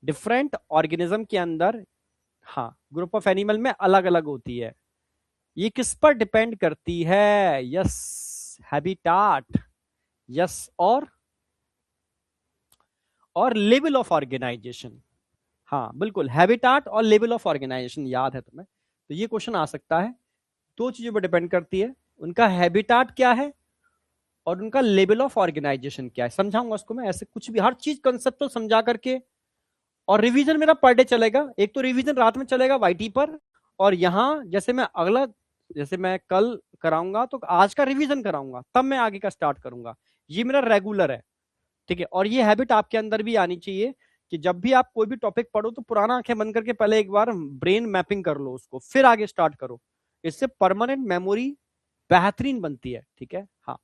Speaker 1: different organism के अंदर, हाँ, ग्रुप ऑफ एनिमल में अलग अलग होती है, ये किस पर डिपेंड करती है? यस, हैबिटाट, यस, और लेवल ऑफ ऑर्गेनाइजेशन। हाँ बिल्कुल, हैबिटाट और लेवल ऑफ ऑर्गेनाइजेशन याद है तुम्हें, तो ये क्वेश्चन आ सकता है। दो चीजों पर डिपेंड करती है, उनका हैबिटाट क्या है और उनका लेवल ऑफ ऑर्गेनाइजेशन क्या है। समझाऊंगा उसको मैं, ऐसे कुछ भी हर चीज कंसेप्ट समझा करके। और रिवीजन मेरा पर डे चलेगा, एक तो रिवीजन रात में चलेगा वाईटी पर, और यहां जैसे मैं अगला, जैसे मैं कल कराऊंगा तो आज का रिवीजन कराऊंगा, तब मैं आगे का स्टार्ट करूंगा। ये मेरा रेगुलर है, ठीक है। और ये हैबिट आपके अंदर भी आनी चाहिए कि जब भी आप कोई भी टॉपिक पढ़ो तो पुराना आंखें बंद करके पहले एक बार ब्रेन मैपिंग कर लो उसको, फिर आगे स्टार्ट करो। इससे परमानेंट मेमोरी बेहतरीन बनती है, ठीक है। हाँ,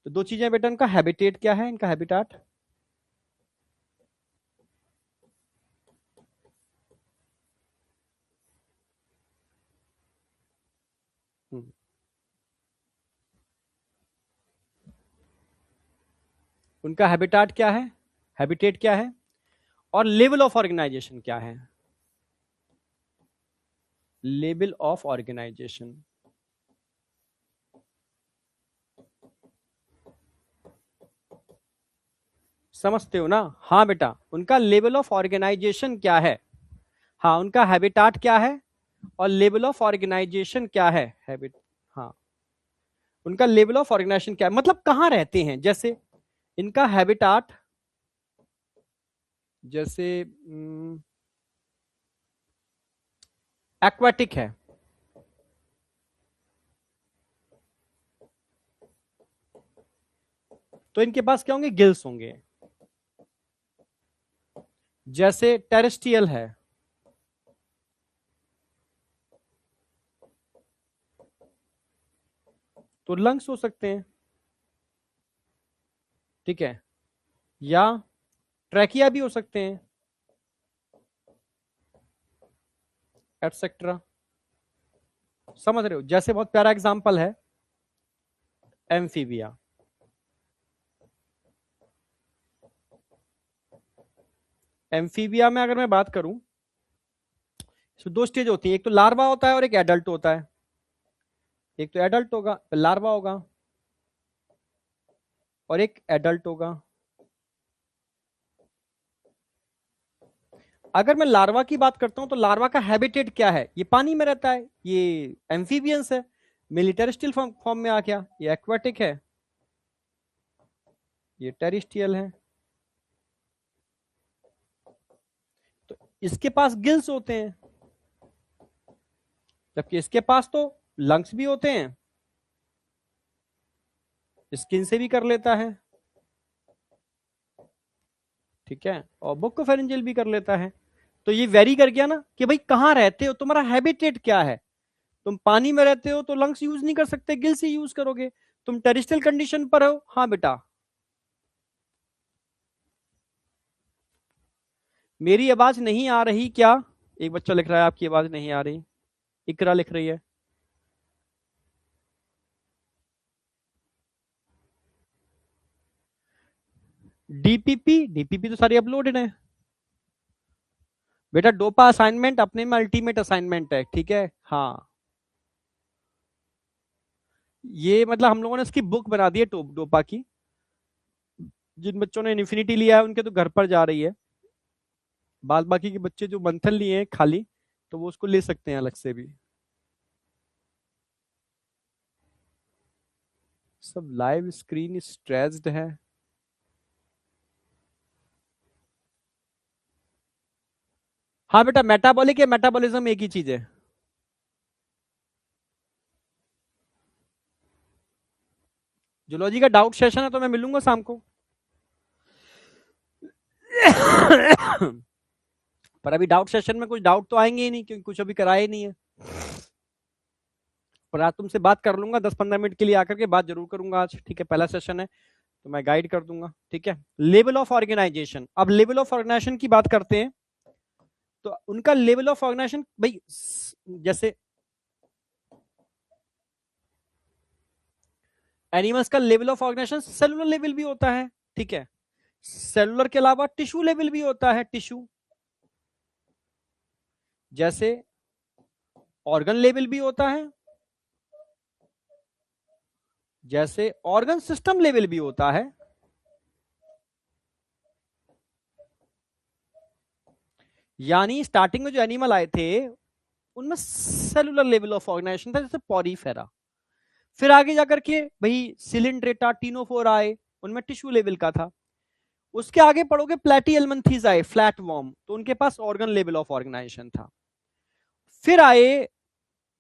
Speaker 1: तो दो चीजें बेटा, इनका हैबिटेट क्या है, इनका हैबिटाट, उनका हैबिटाट क्या है, हैबिटेट क्या है, और लेवल ऑफ ऑर्गेनाइजेशन क्या है, लेवल ऑफ ऑर्गेनाइजेशन। समझते हो ना? हाँ बेटा, उनका लेवल ऑफ ऑर्गेनाइजेशन क्या है, हाँ, उनका हैबिटाट क्या है और लेवल ऑफ ऑर्गेनाइजेशन क्या है, हैबिट, हाँ, उनका लेवल ऑफ ऑर्गेनाइजेशन क्या है, मतलब कहां रहते हैं। जैसे इनका हैबिटाट, जैसे एक्वाटिक है, तो इनके पास क्या होंगे, गिल्स होंगे। जैसे टेरेस्ट्रियल है, तो लंग्स हो सकते हैं, ठीक है, या ट्रैकिया भी हो सकते हैं, एटसेट्रा। समझ रहे हो? जैसे बहुत प्यारा एग्जांपल है एम्फीबिया। एम्फीबिया में अगर मैं बात करूं, इसमें दो स्टेज होती है, एक तो लार्वा होता है और एक एडल्ट होता है। एक तो एडल्ट होगा, लार्वा होगा, और एक एडल्ट होगा। अगर मैं लार्वा की बात करता हूं तो लार्वा का हैबिटेट क्या है, ये पानी में रहता है, ये एम्फीबियंस है, मिलिटेरिस्टियल फॉर्म में आ गया, ये एक्वाटिक है, ये टेरिस्टियल है। इसके पास गिल्स होते हैं, जबकि इसके पास तो लंग्स भी होते हैं, स्किन से भी कर लेता है, ठीक है, और बुक्कोफेरेंजियल भी कर लेता है। तो ये वेरी कर गया ना कि भाई कहां रहते हो, तुम्हारा हैबिटेट क्या है। तुम पानी में रहते हो तो लंग्स यूज नहीं कर सकते, गिल्स ही यूज करोगे। तुम टेरेस्ट्रियल कंडीशन पर हो, हाँ बेटा। मेरी आवाज नहीं आ रही क्या? एक बच्चा लिख रहा है आपकी आवाज नहीं आ रही। इकरा लिख रही है। डीपीपी, डीपीपी तो सारी अपलोडेड है बेटा। डोपा असाइनमेंट अपने में अल्टीमेट असाइनमेंट है, ठीक है, हाँ। ये मतलब हम लोगों ने इसकी बुक बना दी है डोपा की। जिन बच्चों ने इन्फिनिटी लिया है उनके तो घर पर जा रही है। बाद बाकी के बच्चे जो मंथन लिए हैं खाली, तो वो उसको ले सकते हैं अलग से भी। सब लाइव स्क्रीन स्ट्रेस्ड है। हाँ बेटा, मेटाबॉलिक या मेटाबॉलिज्म एक ही चीज है। जूलॉजी का डाउट सेशन है तो मैं मिलूंगा शाम को। पर अभी डाउट सेशन में कुछ डाउट तो आएंगे ही नहीं, क्योंकि कुछ अभी कराया ही नहीं है। पर आज तुमसे बात कर लूंगा 10-15 मिनट के लिए आकर के बात जरूर करूंगा आज, ठीक है। पहला सेशन है तो मैं गाइड कर दूंगा, ठीक है। लेवल ऑफ ऑर्गेनाइजेशन, अब लेवल ऑफ ऑर्गेनाइजेशन की बात करते हैं। तो उनका लेवल ऑफ ऑर्गेनाइजेशन भाई, जैसे एनिमल्स का level of organisation cellular level भी होता है, ठीक है। सेलुलर के अलावा टिश्यू लेवल भी होता है, टिश्यू जैसे ऑर्गन लेवल भी होता है, जैसे ऑर्गन सिस्टम लेवल भी होता है। यानी स्टार्टिंग में जो एनिमल आए थे उनमें सेलुलर लेवल ऑफ ऑर्गेनाइजेशन था, जैसे पॉरीफेरा। फिर आगे जाकर के भाई सिलिंड्रेटा, टीनोफोर आए, उनमें टिश्यू लेवल का था। उसके आगे पढ़ोगे प्लेटियलमंथीज आए, फ्लैट वॉर्म, तो उनके पास ऑर्गन लेवल ऑफ ऑर्गेनाइजेशन था। फिर आए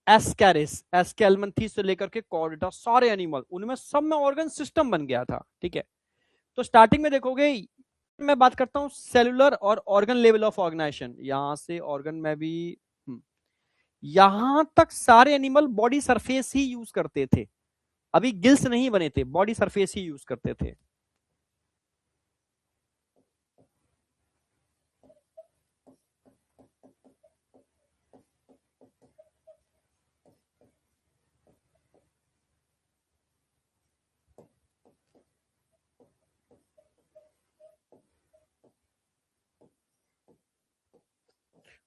Speaker 1: एस्कैरिस, एस्केलमंथीज से लेकर के कॉर्डेटा, सारे एनिमल, उनमें सब में ऑर्गन सिस्टम बन गया था, ठीक है। तो स्टार्टिंग में देखोगे, मैं बात करता हूं सेलुलर और ऑर्गन लेवल ऑफ ऑर्गेनाइजेशन, यहां से ऑर्गन में भी यहां तक सारे एनिमल बॉडी सरफेस ही यूज करते थे। अभी गिल्स नहीं बने थे, बॉडी सरफेस ही यूज करते थे।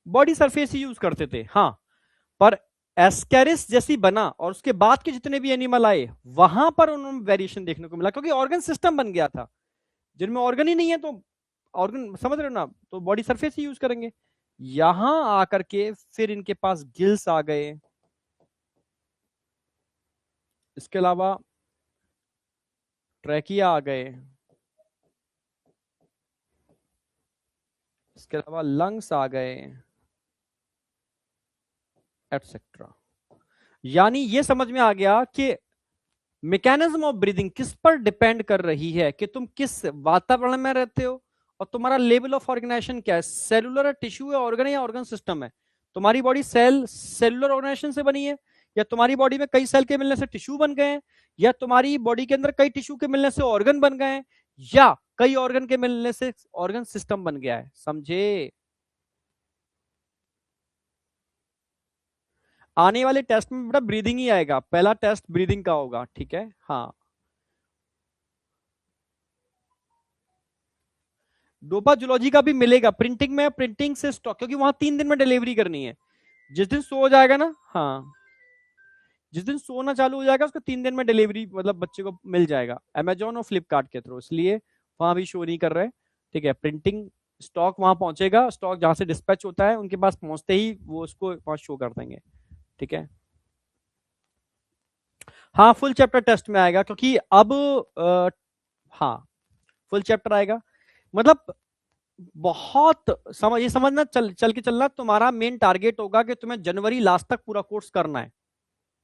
Speaker 1: बॉडी सरफेस ही यूज करते थे, हाँ। पर एस्कैरिस जैसी बना और उसके बाद के जितने भी एनिमल आए, वहां पर उन्होंने वेरिएशन देखने को मिला, क्योंकि ऑर्गन सिस्टम बन गया था। जिनमें ऑर्गन ही नहीं है तो ऑर्गन, समझ रहे हो ना, तो बॉडी सरफेस ही यूज करेंगे। यहां आकर के फिर इनके पास गिल्स आ गए। इसके अलावा ट्रैकिया आ गए। इसके अलावा लंग्स आ गए, एटसेट्रा। यानी ये समझ में आ गया कि मैकेनिज्म ऑफ ब्रीदिंग किस पर डिपेंड कर रही है, कि तुम किस वातावरण में रहते हो और तुम्हारा लेवल ऑफ ऑर्गेनाइजेशन क्या है। सेलुलर है, टिश्यू है, ऑर्गन है या ऑर्गन सिस्टम है। तुम्हारी बॉडी सेलुलर ऑर्गेनाइजेशन से बनी है, या तुम्हारी बॉडी में कई सेल के मिलने से टिश्यू बन गए हैं, या तुम्हारी बॉडी के अंदर कई टिश्यू के मिलने से ऑर्गन बन गए हैं, या कई ऑर्गन के मिलने से ऑर्गन सिस्टम बन गया है, समझे। आने वाले टेस्ट में बेटा ब्रीदिंग ही आएगा, पहला टेस्ट ब्रीदिंग का होगा, ठीक है, हाँ। डोपा जूलॉजी का भी मिलेगा प्रिंटिंग में, प्रिंटिंग से स्टॉक, क्योंकि वहां 3 दिन में डिलीवरी करनी है। जिस दिन शो हो जाएगा ना, हाँ, जिस दिन सोना चालू हो जाएगा उसको 3 दिन में डिलीवरी मतलब बच्चे को मिल जाएगा, अमेजोन और फ्लिपकार्ट के थ्रू, इसलिए वहां भी शो नहीं कर रहे, ठीक है। प्रिंटिंग स्टॉक वहां पहुंचेगा, स्टॉक जहां से डिस्पैच होता है उनके पास पहुंचते ही वो उसको वहां शो कर देंगे, ठीक है। हाँ, फुल चैप्टर टेस्ट में आएगा, क्योंकि अब हाँ, फुल चैप्टर आएगा। मतलब बहुत ये समझना, चल के चलना, तुम्हारा मेन टारगेट होगा कि तुम्हें जनवरी लास्ट तक पूरा कोर्स करना है।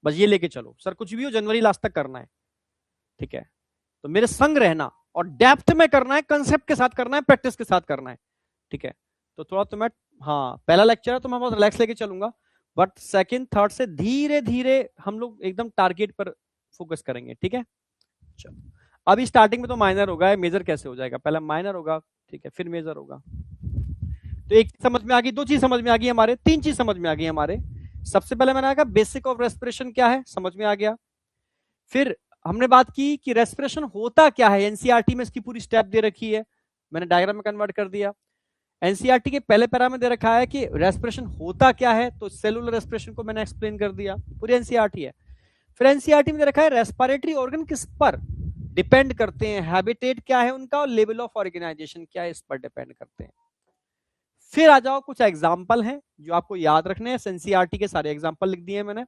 Speaker 1: बस ये लेके चलो, सर कुछ भी हो जनवरी लास्ट तक करना है, ठीक है। तो मेरे संग रहना, और डेप्थ में करना है, कंसेप्ट के साथ करना है, प्रैक्टिस के साथ करना है, ठीक है। तो थोड़ा तुम्हें, हाँ पहला लेक्चर है तो मैं बहुत रिलैक्स लेके चलूंगा, बट सेकंड थर्ड से धीरे धीरे हम लोग एकदम टारगेट पर फोकस करेंगे, ठीक है। चलो, अभी स्टार्टिंग में तो माइनर होगा, मेजर कैसे हो जाएगा, पहले माइनर होगा, ठीक है, फिर मेजर होगा। तो एक चीज समझ में आ गई, दो चीज समझ में आ गई हमारे, तीन चीज समझ में आ गई हमारे। सबसे पहले मैंने कहा बेसिक ऑफ रेस्पिरेशन क्या है, समझ में आ गया। फिर हमने बात की कि रेस्पिरेशन होता क्या है, एनसीईआरटी में इसकी पूरी स्टेप दे रखी है, मैंने डायग्राम में कन्वर्ट कर दिया। एनसीईआरटी के पहले पैरा में दे रखा है कि रेस्पिरेशन होता क्या है, तो सेलुलर रेस्पिरेशन को मैंने एक्सप्लेन कर दिया, पूरी एनसीईआरटी है। फिर एनसीईआरटी में दे रखा है रेस्पिरेटरी ऑर्गन किस पर डिपेंड करते हैं, हैबिटेट क्या है उनका, और लेवल ऑफ ऑर्गेनाइजेशन क्या है, इस पर डिपेंड करते हैं। फिर आ जाओ, कुछ एग्जाम्पल हैं जो आपको याद रखने हैं, एनसीईआरटी के सारे एग्जाम्पल लिख दिए मैंने,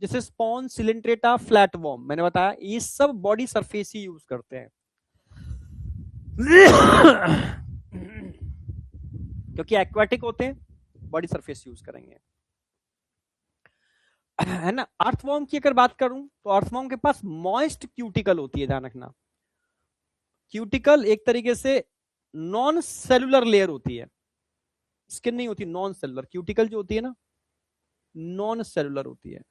Speaker 1: जैसे स्पॉन, सिलेंट्रेटा, फ्लैट वॉर्म, मैंने बताया ये सब बॉडी सरफेस ही यूज करते हैं क्योंकि एक्वाटिक होते हैं, बॉडी सरफेस यूज करेंगे, है ना। अर्थवॉर्म की अगर बात करूं तो अर्थवॉर्म के पास मॉइस्ट क्यूटिकल होती है, ध्यान रखना। क्यूटिकल एक तरीके से नॉन सेलुलर लेयर होती है, स्किन नहीं होती, नॉन सेलुलर। क्यूटिकल जो होती है ना, नॉन सेलुलर होती है।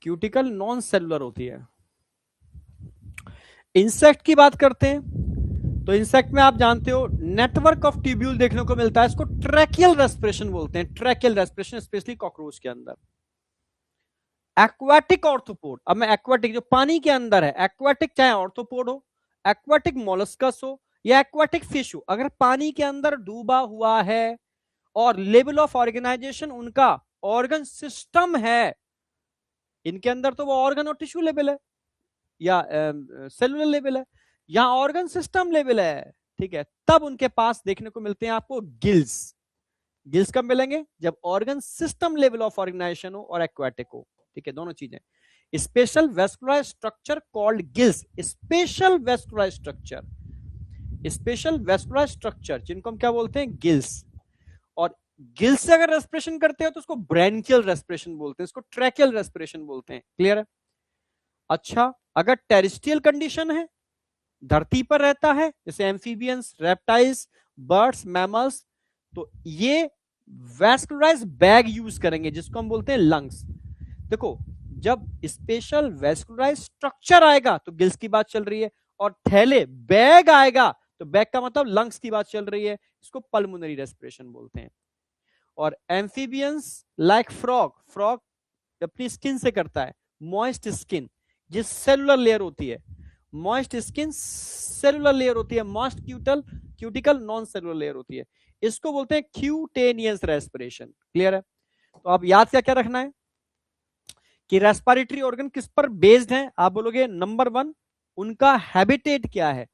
Speaker 1: क्यूटिकल नॉन सेलुलर होती है। इंसेक्ट की बात करते हैं तो इंसेक्ट में आप जानते हो नेटवर्क ऑफ ट्यूब्यूल देखने को मिलता है, इसको ट्रैकियल रेस्पिरेशन बोलते हैं, ट्रैकियल रेस्पिरेशन, स्पेशली कॉकरोच के अंदर। एक्वाटिक ऑर्थोपोड, अब मैं एक्वाटिक जो पानी के अंदर है, एक्वाटिक चाहे ऑर्थोपोड हो, एक्वाटिक मोलस्कस हो या एक्वाटिक फिश हो, अगर पानी के अंदर डूबा हुआ है और लेवल ऑफ ऑर्गेनाइजेशन उनका ऑर्गन सिस्टम है, इनके अंदर तो वो ऑर्गन और टिश्यू लेवल है या सेलुलर लेवल है, यहां ऑर्गन सिस्टम लेवल है, ठीक है, तब उनके पास देखने को मिलते हैं आपको गिल्स। गिल्स कब मिलेंगे, जब organ system level of organisation हो और एक्वाटिक हो, ठीक है, दोनों चीजें। Special vascular structure called gills, special vascular structure, special vascular structure जिनको हम क्या बोलते हैं, गिल्स। और गिल्स से अगर रेस्पिरेशन करते हो तो उसको ब्रैंकियल रेस्पिरेशन बोलते हैं, इसको ट्रैकियल रेस्पिरेशन बोलते हैं, क्लियर है। अच्छा, अगर टेरेस्ट्रियल कंडीशन है, धरती पर रहता है, जैसे एम्फीबियंस, रेप्टाइल्स, बर्ड्स, मैमल्स, तो ये वैस्कुलराइज बैग यूज करेंगे जिसको हम बोलते हैं लंग्स। देखो, जब स्पेशल वैस्कुलराइज स्ट्रक्चर आएगा तो गिल्स की बात चल रही है, और थैले बैग आएगा तो बैग का मतलब लंग्स की बात चल रही है, इसको पल्मोनरी रेस्पिरेशन बोलते हैं। और एम्फीबियंस लाइक फ्रॉग, फ्रॉग अपनी स्किन से करता है, मॉइस्ट स्किन, जिस सेलुलर लेयर होती है, मॉइस्ट स्किन सेलुलर लेयर होती है, moist cuticle non cellular layer होती है, इसको बोलते हैं क्यूटेनियस रेस्पिरेशन, क्लियर है। तो आप याद क्या क्या रखना है कि रेस्पिरेटरी ऑर्गन किस पर बेस्ड है, आप बोलोगे नंबर 1 उनका हैबिटेट क्या है,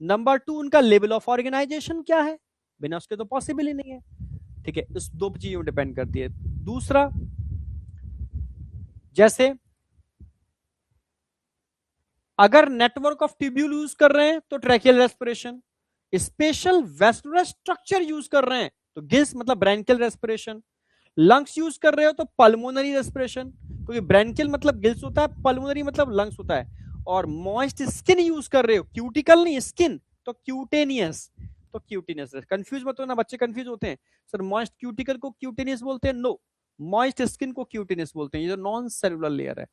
Speaker 1: नंबर 2 उनका लेवल ऑफ ऑर्गेनाइजेशन क्या है, बिना उसके तो पॉसिबल ही नहीं है, ठीक है, इस दो चीजों डिपेंड करती है। दूसरा, जैसे अगर नेटवर्क ऑफ ट्यूब्यूल यूज कर रहे हैं तो tracheal respiration, special vascular structure use कर रहे हैं तो गिल्स मतलब ब्रैंकियल रेस्पिरेशन, लंग्स यूज कर रहे हो तो पल्मोनरी रेस्पिरेशन, क्योंकि ब्रैंकियल मतलब गिल्स होता है, पल्मोनरी मतलब लंग्स होता है, और मॉइस्ट स्किन यूज कर रहे हो, क्यूटिकल नहीं स्किन, तो क्यूटेनियस, तो क्यूटेनियस। कंफ्यूज मत होना, बच्चे कंफ्यूज होते हैं, सर मॉइस्ट क्यूटिकल को क्यूटेनियस बोलते हैं, नो, मॉइस्ट स्किन को क्यूटेनियस बोलते हैं, ये जो नॉन सेलुलर लेयर है,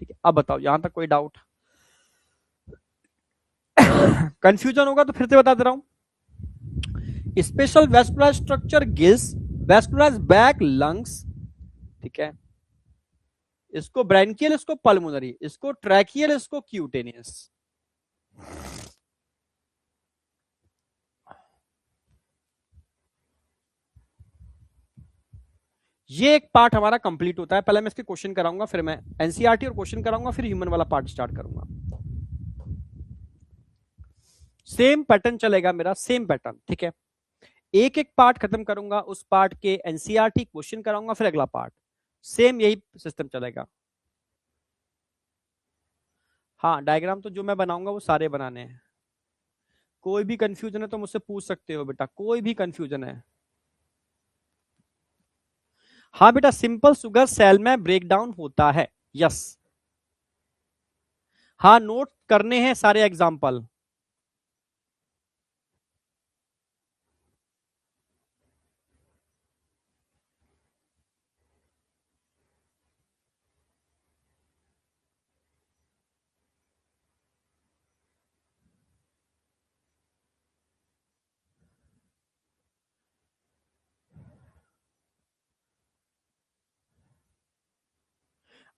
Speaker 1: ठीक है। अब बताओ यहां तक कोई डाउट, कंफ्यूजन होगा तो फिर से बता दे रहा हूं। Special vascular structure gills, vascular back lungs, ठीक है, इसको ब्रैंकियल, इसको पल्मोनरी, इसको ट्रैकियल, इसको क्यूटेनियस। ये एक पार्ट हमारा कंप्लीट होता है, पहले मैं इसके क्वेश्चन कराऊंगा, फिर मैं एनसीईआरटी और क्वेश्चन कराऊंगा, फिर ह्यूमन वाला पार्ट स्टार्ट करूंगा। सेम पैटर्न चलेगा मेरा, सेम पैटर्न, ठीक है। एक एक पार्ट खत्म करूंगा, उस पार्ट के एनसीईआरटी क्वेश्चन कराऊंगा, फिर अगला पार्ट। सेम यही सिस्टम चलेगा। हाँ, डायग्राम तो जो मैं बनाऊंगा वो सारे बनाने हैं। कोई भी कंफ्यूजन है तो मुझसे पूछ सकते हो बेटा, कोई भी कंफ्यूजन है। हाँ बेटा, सिंपल शुगर सेल में ब्रेक डाउन होता है, यस। हाँ, नोट करने हैं सारे एग्जाम्पल।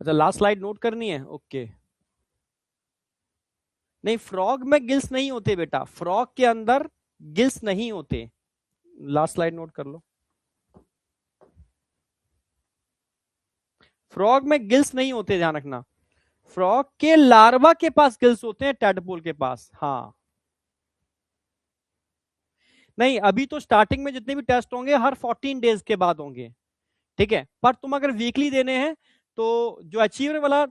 Speaker 1: अच्छा, लास्ट स्लाइड नोट करनी है, ओके। नहीं, फ्रॉग में गिल्स नहीं होते बेटा, फ्रॉग के अंदर गिल्स नहीं होते। लास्ट स्लाइड नोट कर लो। फ्रॉग में गिल्स नहीं होते, ध्यान रखना। फ्रॉग के लार्वा के पास गिल्स होते हैं, टैडपोल के पास, हाँ। नहीं, अभी तो स्टार्टिंग में जितने भी टेस्ट होंगे हर 14 डेज के बाद होंगे, ठीक है। पर तुम अगर वीकली देने हैं तो जो अचीवर वाला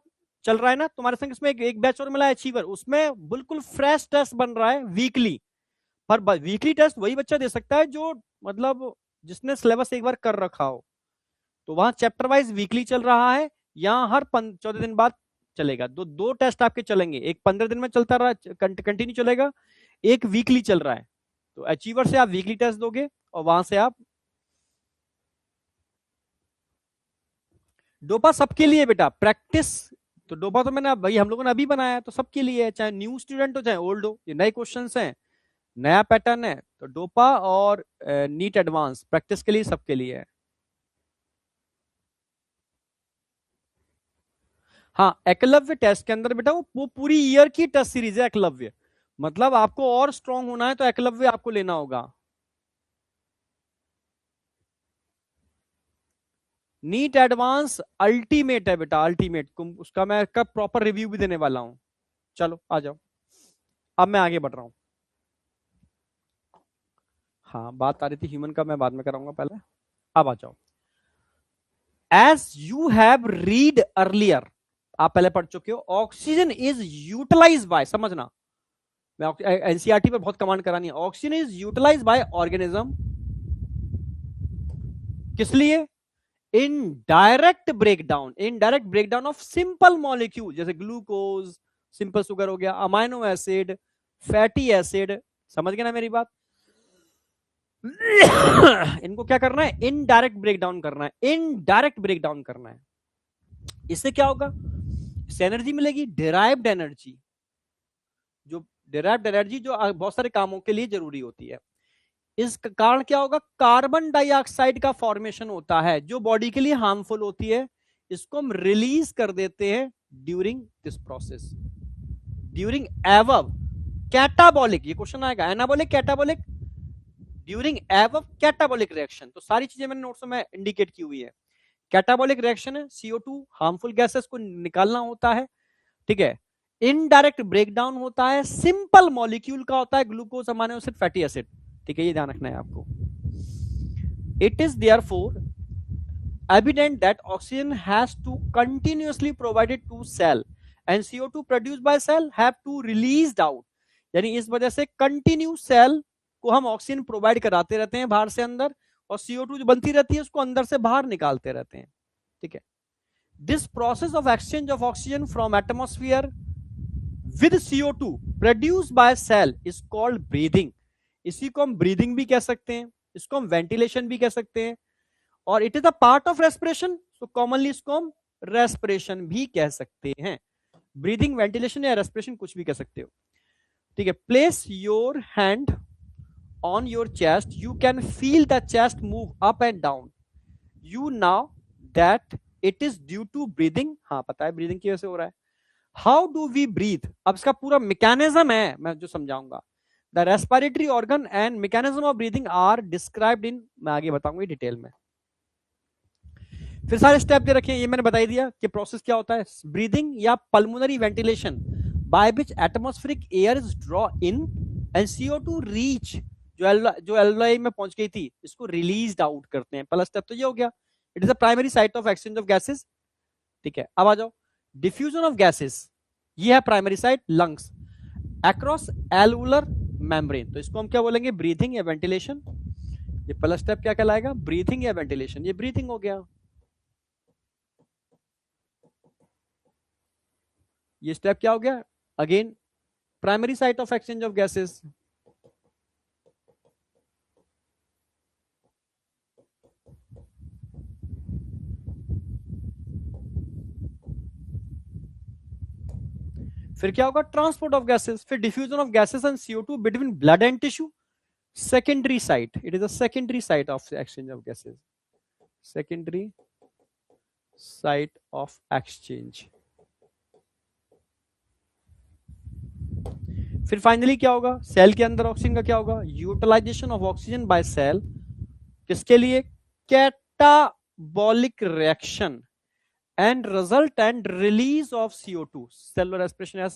Speaker 1: चल रहा है ना तुम्हारे संग, इसमें एक बैच और मिला है अचीवर, उसमें बिल्कुल फ्रेश टेस्ट बन रहा है वीकली। पर वीकली टेस्ट वही बच्चा दे सकता है जो मतलब जिसने सिलेबस एक बार कर रखा हो। तो वहां चैप्टर वाइज वीकली चल रहा है, यहाँ हर 14 दिन बाद चलेगा। दो टेस्ट आपके चलेंगे, एक 15 दिन में चलता रहा कंटिन्यू चलेगा, एक वीकली चल रहा है। तो अचीवर से आप वीकली टेस्ट दोगे और वहां से आप डोपा सबके लिए बेटा, प्रैक्टिस। तो डोपा तो मैंने भाई हम लोगों ने अभी बनाया है, तो सबके लिए है, चाहे न्यू स्टूडेंट हो चाहे ओल्ड हो। ये नए क्वेश्चंस हैं, नया पैटर्न है, तो डोपा और नीट एडवांस प्रैक्टिस के लिए सबके लिए है। हाँ, एकलव्य टेस्ट के अंदर बेटा वो पूरी ईयर की टेस्ट सीरीज है एकलव्य। मतलब आपको और स्ट्रांग होना है तो एकलव्य आपको लेना होगा। नीट एडवांस अल्टीमेट है बेटा, अल्टीमेट। उसका मैं कब प्रॉपर रिव्यू भी देने वाला हूं। चलो आ जाओ, अब मैं आगे बढ़ रहा हूं। हाँ, बात आ रही थी ह्यूमन का, मैं बाद में कराऊंगा पहले। अब आ जाओ। As you have read earlier, आप पहले पढ़ चुके हो, ऑक्सीजन इज यूटिलाइज बाय, समझना, मैं एनसीईआरटी पे बहुत कमांड करानी है। Oxygen is utilise by organism, किस लिए? Indirect breakdown of simple molecule, जैसे ग्लूकोज, सिंपल शुगर हो गया, अमाइनो एसिड, फैटी एसिड। समझ गए ना मेरी बात? इनको क्या करना है? इनडायरेक्ट ब्रेकडाउन करना है, इनडायरेक्ट ब्रेकडाउन करना है। इससे क्या होगा? इससे एनर्जी मिलेगी, डिराइव्ड एनर्जी, जो डिराइव्ड एनर्जी जो बहुत सारे कामों के लिए जरूरी होती है। इस कारण क्या होगा? कार्बन डाइऑक्साइड का फॉर्मेशन होता है जो बॉडी के लिए हार्मफुल होती है। इसको हम रिलीज कर देते हैं during this process, during एवव catabolic, ये क्वेश्चन आएगा, anabolic catabolic, during एवव catabolic reaction. तो सारी चीजें मैंने नोट्स में इंडिकेट की हुई है। कैटाबॉलिक रिएक्शन है, CO2 हार्मफुल गैसेस को निकालना होता है, ठीक है। इनडायरेक्ट ब्रेकडाउन होता है सिंपल मॉलिक्यूल का, होता है glucose, amino acid, fatty acid, ठीक है, ये ध्यान रखना है आपको। It is therefore evident that oxygen has to continuously provided to cell and CO2 produced by cell have to released out, यानी इस वजह से कंटिन्यू सेल को हम ऑक्सीजन प्रोवाइड कराते रहते हैं बाहर से अंदर, और CO2 जो बनती रहती है उसको अंदर से बाहर निकालते रहते हैं, ठीक है। This process of exchange of oxygen from atmosphere with CO2 produced by cell is called breathing. इसी को हम ब्रीदिंग भी कह सकते हैं, इसको हम वेंटिलेशन भी कह सकते हैं, और it is a part of respiration, तो कॉमनली इसको हम रेस्पिरेशन भी कह सकते हैं। ब्रीदिंग, वेंटिलेशन या रेस्पिरेशन कुछ भी कह सकते हो, ठीक है। Place your hand on your chest, you can feel the chest move up and down, you now that it is due to breathing. हाँ, पता है ब्रीदिंग की वजह से हो रहा है। हाउ डू वी ब्रीथ, अब इसका पूरा मैकेनिज्म है मैं जो समझाऊंगा। The respiratory organ and mechanism of breathing are described in, मैं आगे बताऊंगा डिटेल में। फिर सारे स्टेप दे रखे हैं, ये मैंने बता दिया कि प्रोसेस क्या होता है। ब्रीदिंग या pulmonary ventilation by which atmospheric air is draw in and CO2 reach जो एल्वेलाई में पहुंच गई थी इसको रिलीज आउट करते हैं। पहला स्टेप तो ये हो गया, it is the primary site of exchange of gases. ठीक है, अब आ जाओ डिफ्यूजन ऑफ गैसेस, ये है primary site lungs across alveolar membrane. तो इसको हम क्या बोलेंगे, ब्रीथिंग या वेंटिलेशन। ये पहला स्टेप क्या कहलाएगा, ब्रीथिंग या वेंटिलेशन। ये ब्रीथिंग हो गया। ये स्टेप क्या हो गया, again primary site of exchange of gases. फिर क्या होगा, ट्रांसपोर्ट ऑफ गैसेस, फिर diffusion of gases and CO2 between blood and tissue, secondary site, it is a secondary site of exchange of gases, secondary site of exchange। फिर finally क्या होगा, cell के अंदर oxygen का क्या होगा, utilisation of oxygen by cell, किसके लिए, catabolic reaction and result and release of CO2, cellular respiration.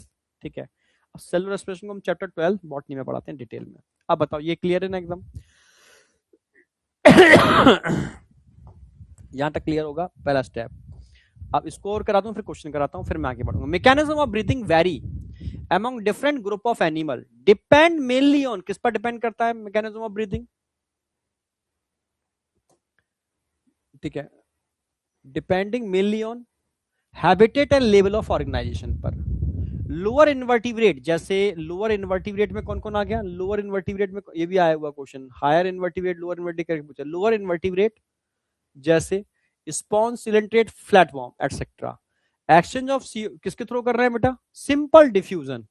Speaker 1: ठीक है, सेलुलर रेस्पिरेशन को हम चैप्टर 12 बॉटनी में पढ़ाते हैं डिटेल में। अब बताओ ये क्लियर है ना एकदम? यहां तक क्लियर होगा पहला स्टेप। अब इसको और करा दूं, फिर क्वेश्चन कराता हूं, फिर मैं आगे बढ़ूंगा। Mechanism of breathing very among different group of animal, depend mainly on, किस पर डिपेंड करता है मैकेनिज्म ऑफ ब्रीथिंग? ठीक है, depending mainly on habitat and level of organisation पर। लोअर इन्वर्टिब्रेट, जैसे लोअर इन्वर्टिब्रेट में कौन कौन आ गया, लोअर इन्वर्टिब्रेट में ये भी आया हुआ question, higher invertebrate lower invertebrate करके पूछा। लोअर इन्वर्टिब्रेट जैसे स्पॉन्सिलेंट्रेट, फ्लैटवॉर्म एटसेट्रा, एक्सचेंज ऑफ किसके थ्रू कर रहे हैं बेटा, सिंपल डिफ्यूजन।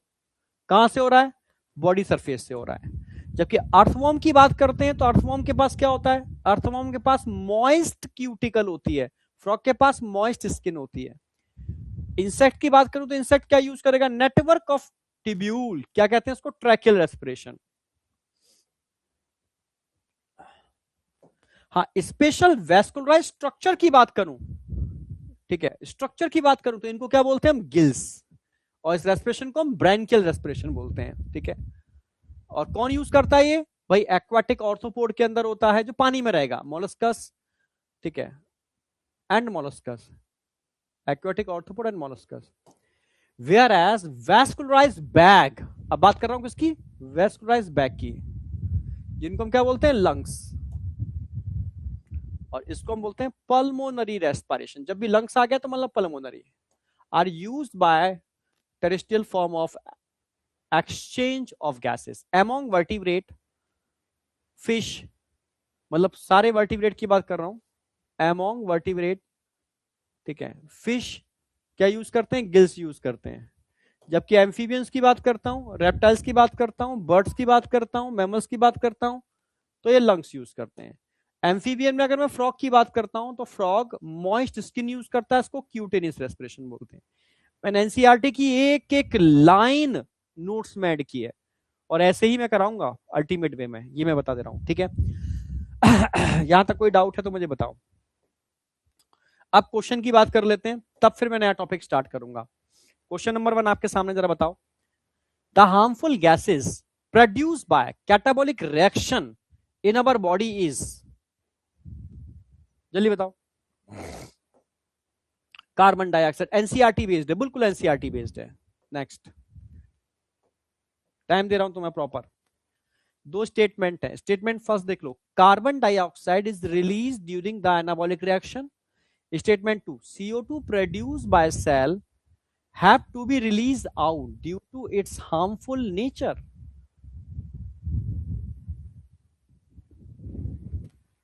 Speaker 1: कहां से हो रहा है, बॉडी सरफेस से हो रहा है। जबकि अर्थवॉर्म की बात करते हैं तो अर्थवॉर्म के पास क्या होता है, अर्थवॉर्म के पास मॉइस्ट क्यूटिकल होती है, फ्रॉग के पास मॉइस्ट स्किन होती है। इंसेक्ट की बात करूं तो इंसेक्ट क्या यूज करेगा, नेटवर्क ऑफ टिब्यूल, क्या कहते हैं इसको, ट्रैकियल रेस्पिरेशन। हाँ, स्पेशल वेस्कुलराइज स्ट्रक्चर की बात करूं, ठीक है, स्ट्रक्चर की बात करूं तो इनको क्या बोलते हैं हम, गिल्स, और इस रेस्पिरेशन को हम ब्रैंकियल रेस्पिरेशन बोलते हैं। ठीक है, और कौन यूज करता है ये, भाई एक्वाटिक ऑर्थोपोड के अंदर होता है जो पानी में रहेगा, मोलस्कस, ठीक है, and molluscs, aquatic arthropod and molluscs. Whereas vascularise bag, अब बात कर रहा हूं किसकी, वेस्कुलराइज बैग की, जिनको हम क्या बोलते हैं, लंग्स, और इसको हम बोलते हैं पल्मोनरी रेस्पिरेशन। जब भी लंग्स आ गया तो मतलब pulmonary, are used by terrestrial form of exchange of gases among vertebrate fish, मतलब सारे वर्टिब्रेट की बात कर रहा हूं, अमॉन्ग वर्टिब्रेट, ठीक है, फिश क्या यूज करते हैं, गिल्स यूज करते हैं। जबकि एम्फीबियंस की बात करता हूं, रेप्टाइल्स की बात करता हूं, बर्ड्स की बात करता हूं, मैमल्स की बात करता हूं, तो ये लंग्स यूज करते हैं। एम्फीबियन में अगर मैं फ्रॉग की बात करता हूं तो फ्रॉग मॉइस्ट स्किन यूज करता है, इसको क्यूटेनियस रेस्पिरेशन बोलते हैं। मैंने एनसीईआरटी की एक एक लाइन नोट्स में ऐड की है, और ऐसे ही मैं कराऊंगा अल्टीमेट वे में, ये मैं बता दे रहा हूं। ठीक है, यहां तक कोई डाउट है तो मुझे बताओ। अब क्वेश्चन की बात कर लेते हैं, तब फिर मैं नया टॉपिक स्टार्ट करूंगा। क्वेश्चन नंबर 1 आपके सामने, जरा बताओ, the harmful gases produced by catabolic reaction in our body is, जल्दी बताओ। कार्बन डाइऑक्साइड, एनसीईआरटी बेस्ड है, बिल्कुल एनसीईआरटी बेस्ड है। नेक्स्ट, टाइम दे रहा हूं तुम्हें प्रॉपर। दो स्टेटमेंट है, स्टेटमेंट फर्स्ट देख लो, carbon dioxide is release during the anabolic reaction. Statement 2, CO2 produced by cell have to be released out due to its harmful nature।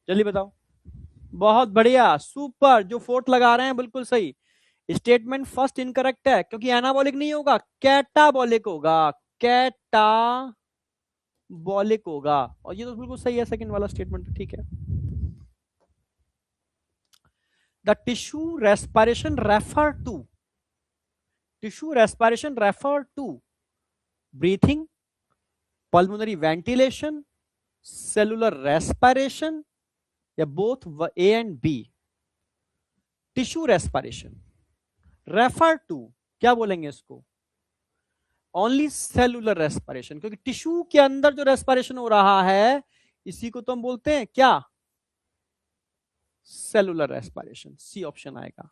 Speaker 1: जल्दी बताओ। बहुत बढ़िया, सुपर, जो फोर्थ लगा रहे हैं बिल्कुल सही। स्टेटमेंट फर्स्ट इनकरेक्ट है, क्योंकि एनाबॉलिक नहीं होगा, कैटाबॉलिक होगा, कैटाबॉलिक होगा, और ये तो बिल्कुल सही है सेकंड वाला स्टेटमेंट, ठीक है। The tissue respiration refer to, tissue respiration refer to breathing, pulmonary ventilation, cellular respiration, या both A and B। Tissue respiration refer to, क्या बोलेंगे इसको, ओनली सेलुलर रेस्पिरेशन, क्योंकि टिश्यू के अंदर जो रेस्पिरेशन हो रहा है इसी को तो हम बोलते हैं क्या, सेलुलर रेस्पिरेशन। सी ऑप्शन आएगा।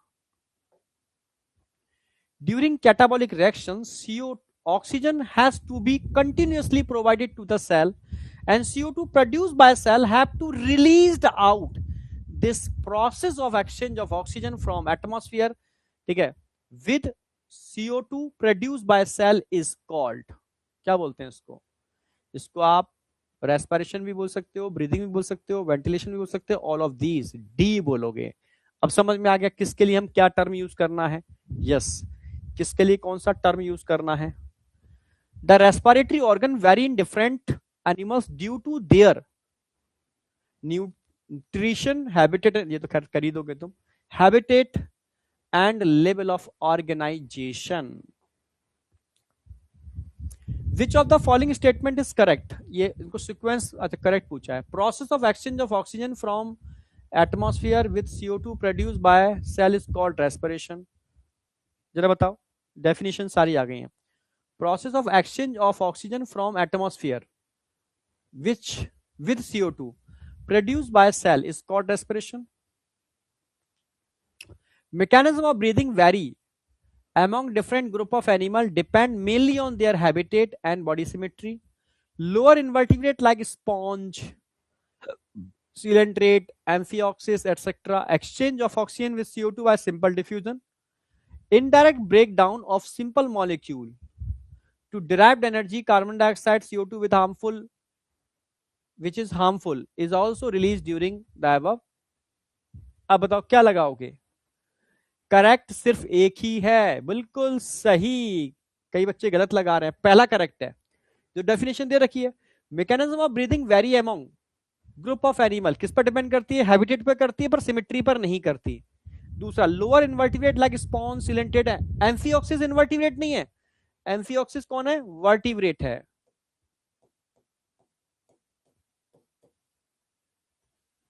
Speaker 1: During catabolic reaction CO oxygen has to be continuously provided to the cell and CO2 produced by cell have to released out. This process of exchange of oxygen from atmosphere, ठीक है, with CO2 produced by cell is called, क्या बोलते हैं इसको, इसको आप respiration भी बोल सकते हो, ब्रीदिंग भी बोल सकते हो, वेंटिलेशन भी बोल सकते हो, ऑल ऑफ दीज, डी बोलोगे। अब समझ में आ गया किसके लिए हम क्या टर्म यूज करना है, यस किसके लिए कौन सा टर्म यूज करना है। The respiratory organ vary in different animals due to their nutrition habitat, ये तो खैर कर ही दोगे तुम, habitat and level of organisation. Which of the following statement is correct, ये इनको सीक्वेंस अच्छा करेक्ट पूछा है। Process of exchange of oxygen from atmosphere with CO2 produced by cell is called respiration. जरा बताओ, डेफिनेशन सारी आ गई है। Process of exchange of oxygen from atmosphere which with CO2 produced by cell is called respiration. Mechanism of breathing vary among different group of animal, depend mainly on their habitat and body symmetry. Lower invertebrate like sponge, coelenterate, amphioxus, etc. exchange of oxygen with CO2 by simple diffusion. Indirect breakdown of simple molecule to derived energy, carbon dioxide, CO2 with harmful, which is harmful, is also released during the above. अब बताओ क्या लगाओगे, correct सिर्फ एक ही है, बिल्कुल सही। कई बच्चे गलत लगा रहे हैं, पहला करेक्ट है जो डेफिनेशन दे रखी है। Mechanism of breathing very among group of animal, किस पर डिपेंड करती है, हैबिटेट पर करती है, पर सिमेट्री पर नहीं करती। दूसरा, लोअर इन्वर्टिब्रेट लाइक स्पॉन्ज, सिलेंटेड है। एम्फियोक्सिस इन्वर्टिब्रेट नहीं है, एम्फियोक्सिस कौन है, वर्टिब्रेट है।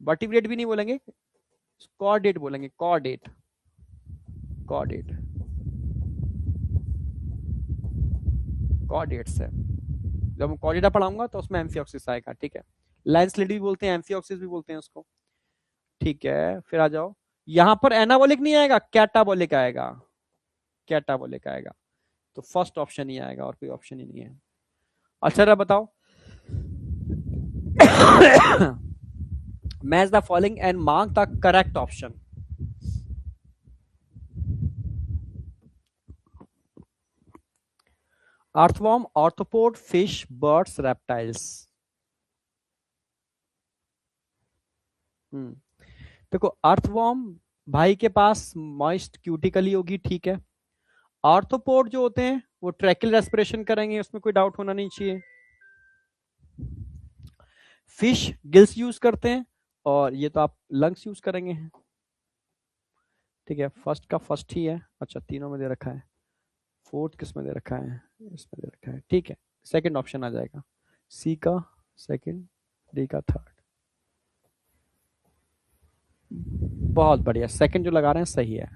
Speaker 1: वर्टिब्रेट भी नहीं बोलेंगे, कॉर्डेट बोलेंगे, कॉर्डेट, कॉर्डेट, कॉर्डेट्स है। जब मैं कॉर्डेटा पढ़ाऊंगा तो उसमें एम्फियोक्सिस आएगा, ठीक है। लैंसलिड भी बोलते हैं, एम्फियोक्सिस भी बोलते हैं उसको, ठीक है। फिर आ जाओ, यहां पर एनाबॉलिक नहीं आएगा, कैटाबॉलिक आएगा, कैटाबॉलिक आएगा। तो फर्स्ट ऑप्शन ही आएगा और कोई ऑप्शन ही नहीं है। अच्छा बताओ, match the following and mark the correct option. Earthworm, arthropod, fish, birds, reptiles. देखो अर्थवॉर्म भाई के पास मॉइस्ट क्यूटिकली होगी, ठीक है। आर्थोपोड जो होते हैं वो ट्रैकिल रेस्पिरेशन करेंगे, उसमें कोई डाउट होना नहीं चाहिए। फिश गिल्स यूज करते हैं और ये तो आप लंग्स यूज करेंगे, ठीक है। फर्स्ट का फर्स्ट ही है, अच्छा तीनों में दे रखा है, फोर्थ किस में दे रखा है, इसमें दे रखा है, ठीक है। सेकंड ऑप्शन आ जाएगा, सी का सेकंड, डी का थर्ड। बहुत बढ़िया, सेकंड जो लगा रहे हैं सही है।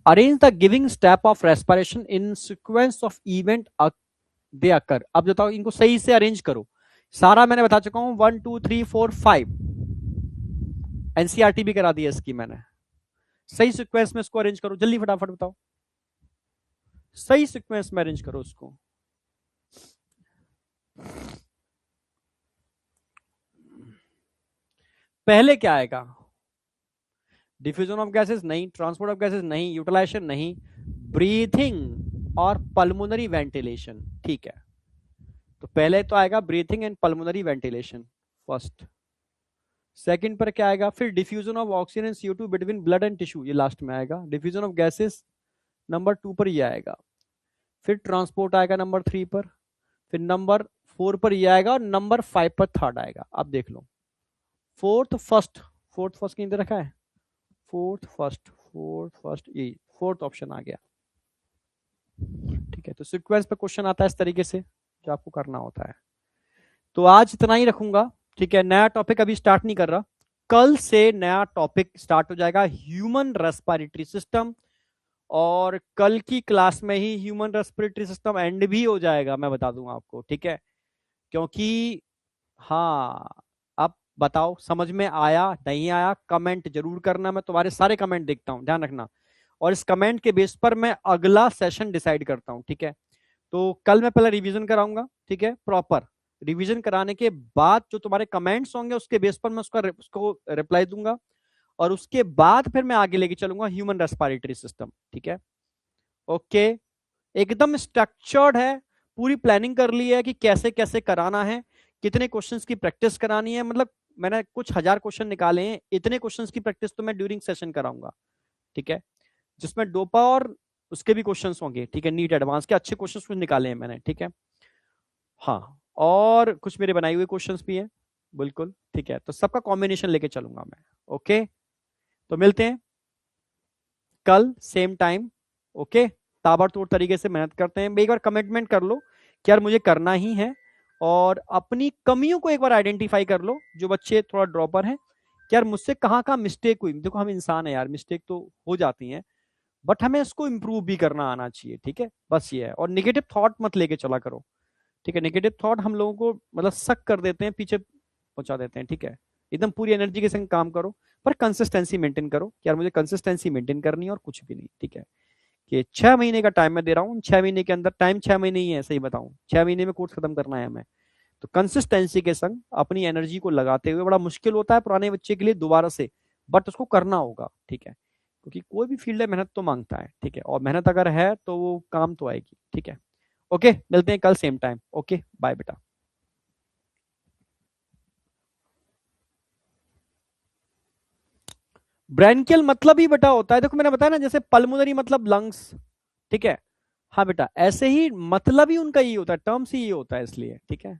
Speaker 1: Arrange the giving step of respiration in sequence of event they occur. अब बताओ इनको सही से अरेंज करो, सारा मैंने बता चुका हूं, 1 2 3 4 5 एनसीईआरटी भी करा दी है इसकी मैंने। सही सीक्वेंस में इसको अरेंज करो, जल्दी फटाफट बताओ, सही सीक्वेंस में अरेंज करो उसको। पहले क्या आएगा, डिफ्यूजन ऑफ गैसेस नहीं, ट्रांसपोर्ट ऑफ गैसेस नहीं, यूटिलाइजेशन नहीं, ब्रीथिंग और पल्मोनरी वेंटिलेशन, ठीक है। तो पहले तो आएगा breathing and pulmonary ventilation first. Second पर क्या आएगा, फिर diffusion of oxygen and CO2 between blood and tissue, ये लास्ट में आएगा। डिफ्यूजन ऑफ गैसेस नंबर 2 पर ये आएगा, फिर ट्रांसपोर्ट आएगा नंबर 3 पर, फिर नंबर 4 पर ये आएगा और नंबर 5 पर थर्ड आएगा। अब देख लो, फोर्थ फर्स्ट कहीं दे रखा है, फोर्थ फर्स्ट, ये फोर्थ ऑप्शन आ गया, ठीक है। तो सीक्वेंस पे क्वेश्चन आता है इस तरीके से जो आपको करना होता है। तो आज इतना ही रखूंगा, ठीक है। नया टॉपिक अभी स्टार्ट नहीं कर रहा, कल से नया टॉपिक स्टार्ट हो जाएगा, ह्यूमन रेस्पिरेटरी सिस्टम और कल की क्लास में ही ह्यूमन रेस्पिरेटरी सिस्टम एंड भी हो जाएगा, मैं बता दूंगा आपको, ठीक है। क्योंकि हाँ, अब बताओ समझ में आया नहीं आया, कमेंट जरूर करना, मैं तुम्हारे सारे कमेंट देखता हूं, ध्यान रखना। और इस कमेंट के बेस पर मैं अगला सेशन डिसाइड करता हूं, ठीक है। तो कल मैं पहले रिवीजन कराऊंगा, ठीक है, प्रॉपर रिवीजन कराने के बाद जो तुम्हारे कमेंट्स होंगे उसके बेस पर मैं उसको रिप्लाई दूंगा, और उसके बाद फिर मैं आगे लेके चलूंगा ह्यूमन रेस्पिरेटरी सिस्टम, ठीक है। ओके, एकदम स्ट्रक्चर्ड है, पूरी प्लानिंग कर ली है कि कैसे कैसे कराना है, कितने क्वेश्चंस की प्रैक्टिस करानी है, मतलब मैंने कुछ हजार क्वेश्चन निकाले हैं, इतने क्वेश्चंस की प्रैक्टिस तो मैं ड्यूरिंग सेशन कराऊंगा, ठीक है। जिसमें डोपा और उसके भी क्वेश्चंस होंगे, ठीक है, नीट एडवांस के अच्छे क्वेश्चंस कुछ निकाले हैं मैंने, ठीक है। हाँ, और कुछ मेरे बनाए हुए क्वेश्चंस भी हैं, बिल्कुल, ठीक है। तो सबका कॉम्बिनेशन लेके चलूंगा मैं। ओके, तो मिलते हैं कल सेम टाइम। ओके, ताबड़तोड़ तरीके से मेहनत करते हैं। एक बार कमिटमेंट कर लो कि यार मुझे करना ही है, और अपनी कमियों को एक बार आइडेंटिफाई कर लो, जो बच्चे थोड़ा ड्रॉपर हैं, कि यार मुझसे कहाँ कहाँ मिस्टेक हुई। देखो हम इंसान है यार, मिस्टेक तो हो जाती हैं, बट हमें इसको इंप्रूव भी करना आना चाहिए, ठीक है, बस ये है। और निगेटिव थॉट मत लेके चला करो, ठीक है। नेगेटिव थॉट हम लोगों को मतलब सक कर देते हैं, पीछे पहुंचा देते हैं, ठीक है। एकदम पूरी एनर्जी के संग काम करो, पर कंसिस्टेंसी मेंटेन करो कि यार मुझे कंसिस्टेंसी मेंटेन करनी है और कुछ भी नहीं, ठीक है। कि 6 महीने का टाइम मैं दे रहा हूँ, 6 महीने के अंदर, टाइम 6 महीने ही है, सही बताऊं, 6 महीने में कोर्स खत्म करना है हमें। तो कंसिस्टेंसी के संग अपनी एनर्जी को लगाते हुए, बड़ा मुश्किल होता है पुराने बच्चे के लिए दोबारा से, बट उसको करना होगा, ठीक है। क्योंकि कोई भी फील्ड है मेहनत तो मांगता है, ठीक है, और मेहनत अगर है तो वो काम तो आएगी, ठीक है। ओके, मिलते हैं कल सेम टाइम। ओके, बाय बेटा। ब्रैंकियल मतलब ही बेटा होता है, देखो मैंने बताया ना, जैसे पल्मोनरी मतलब लंग्स, ठीक है। हाँ बेटा, ऐसे ही मतलब ही उनका ये होता है, टर्म्स ही ये होता है, इसलिए, ठीक है।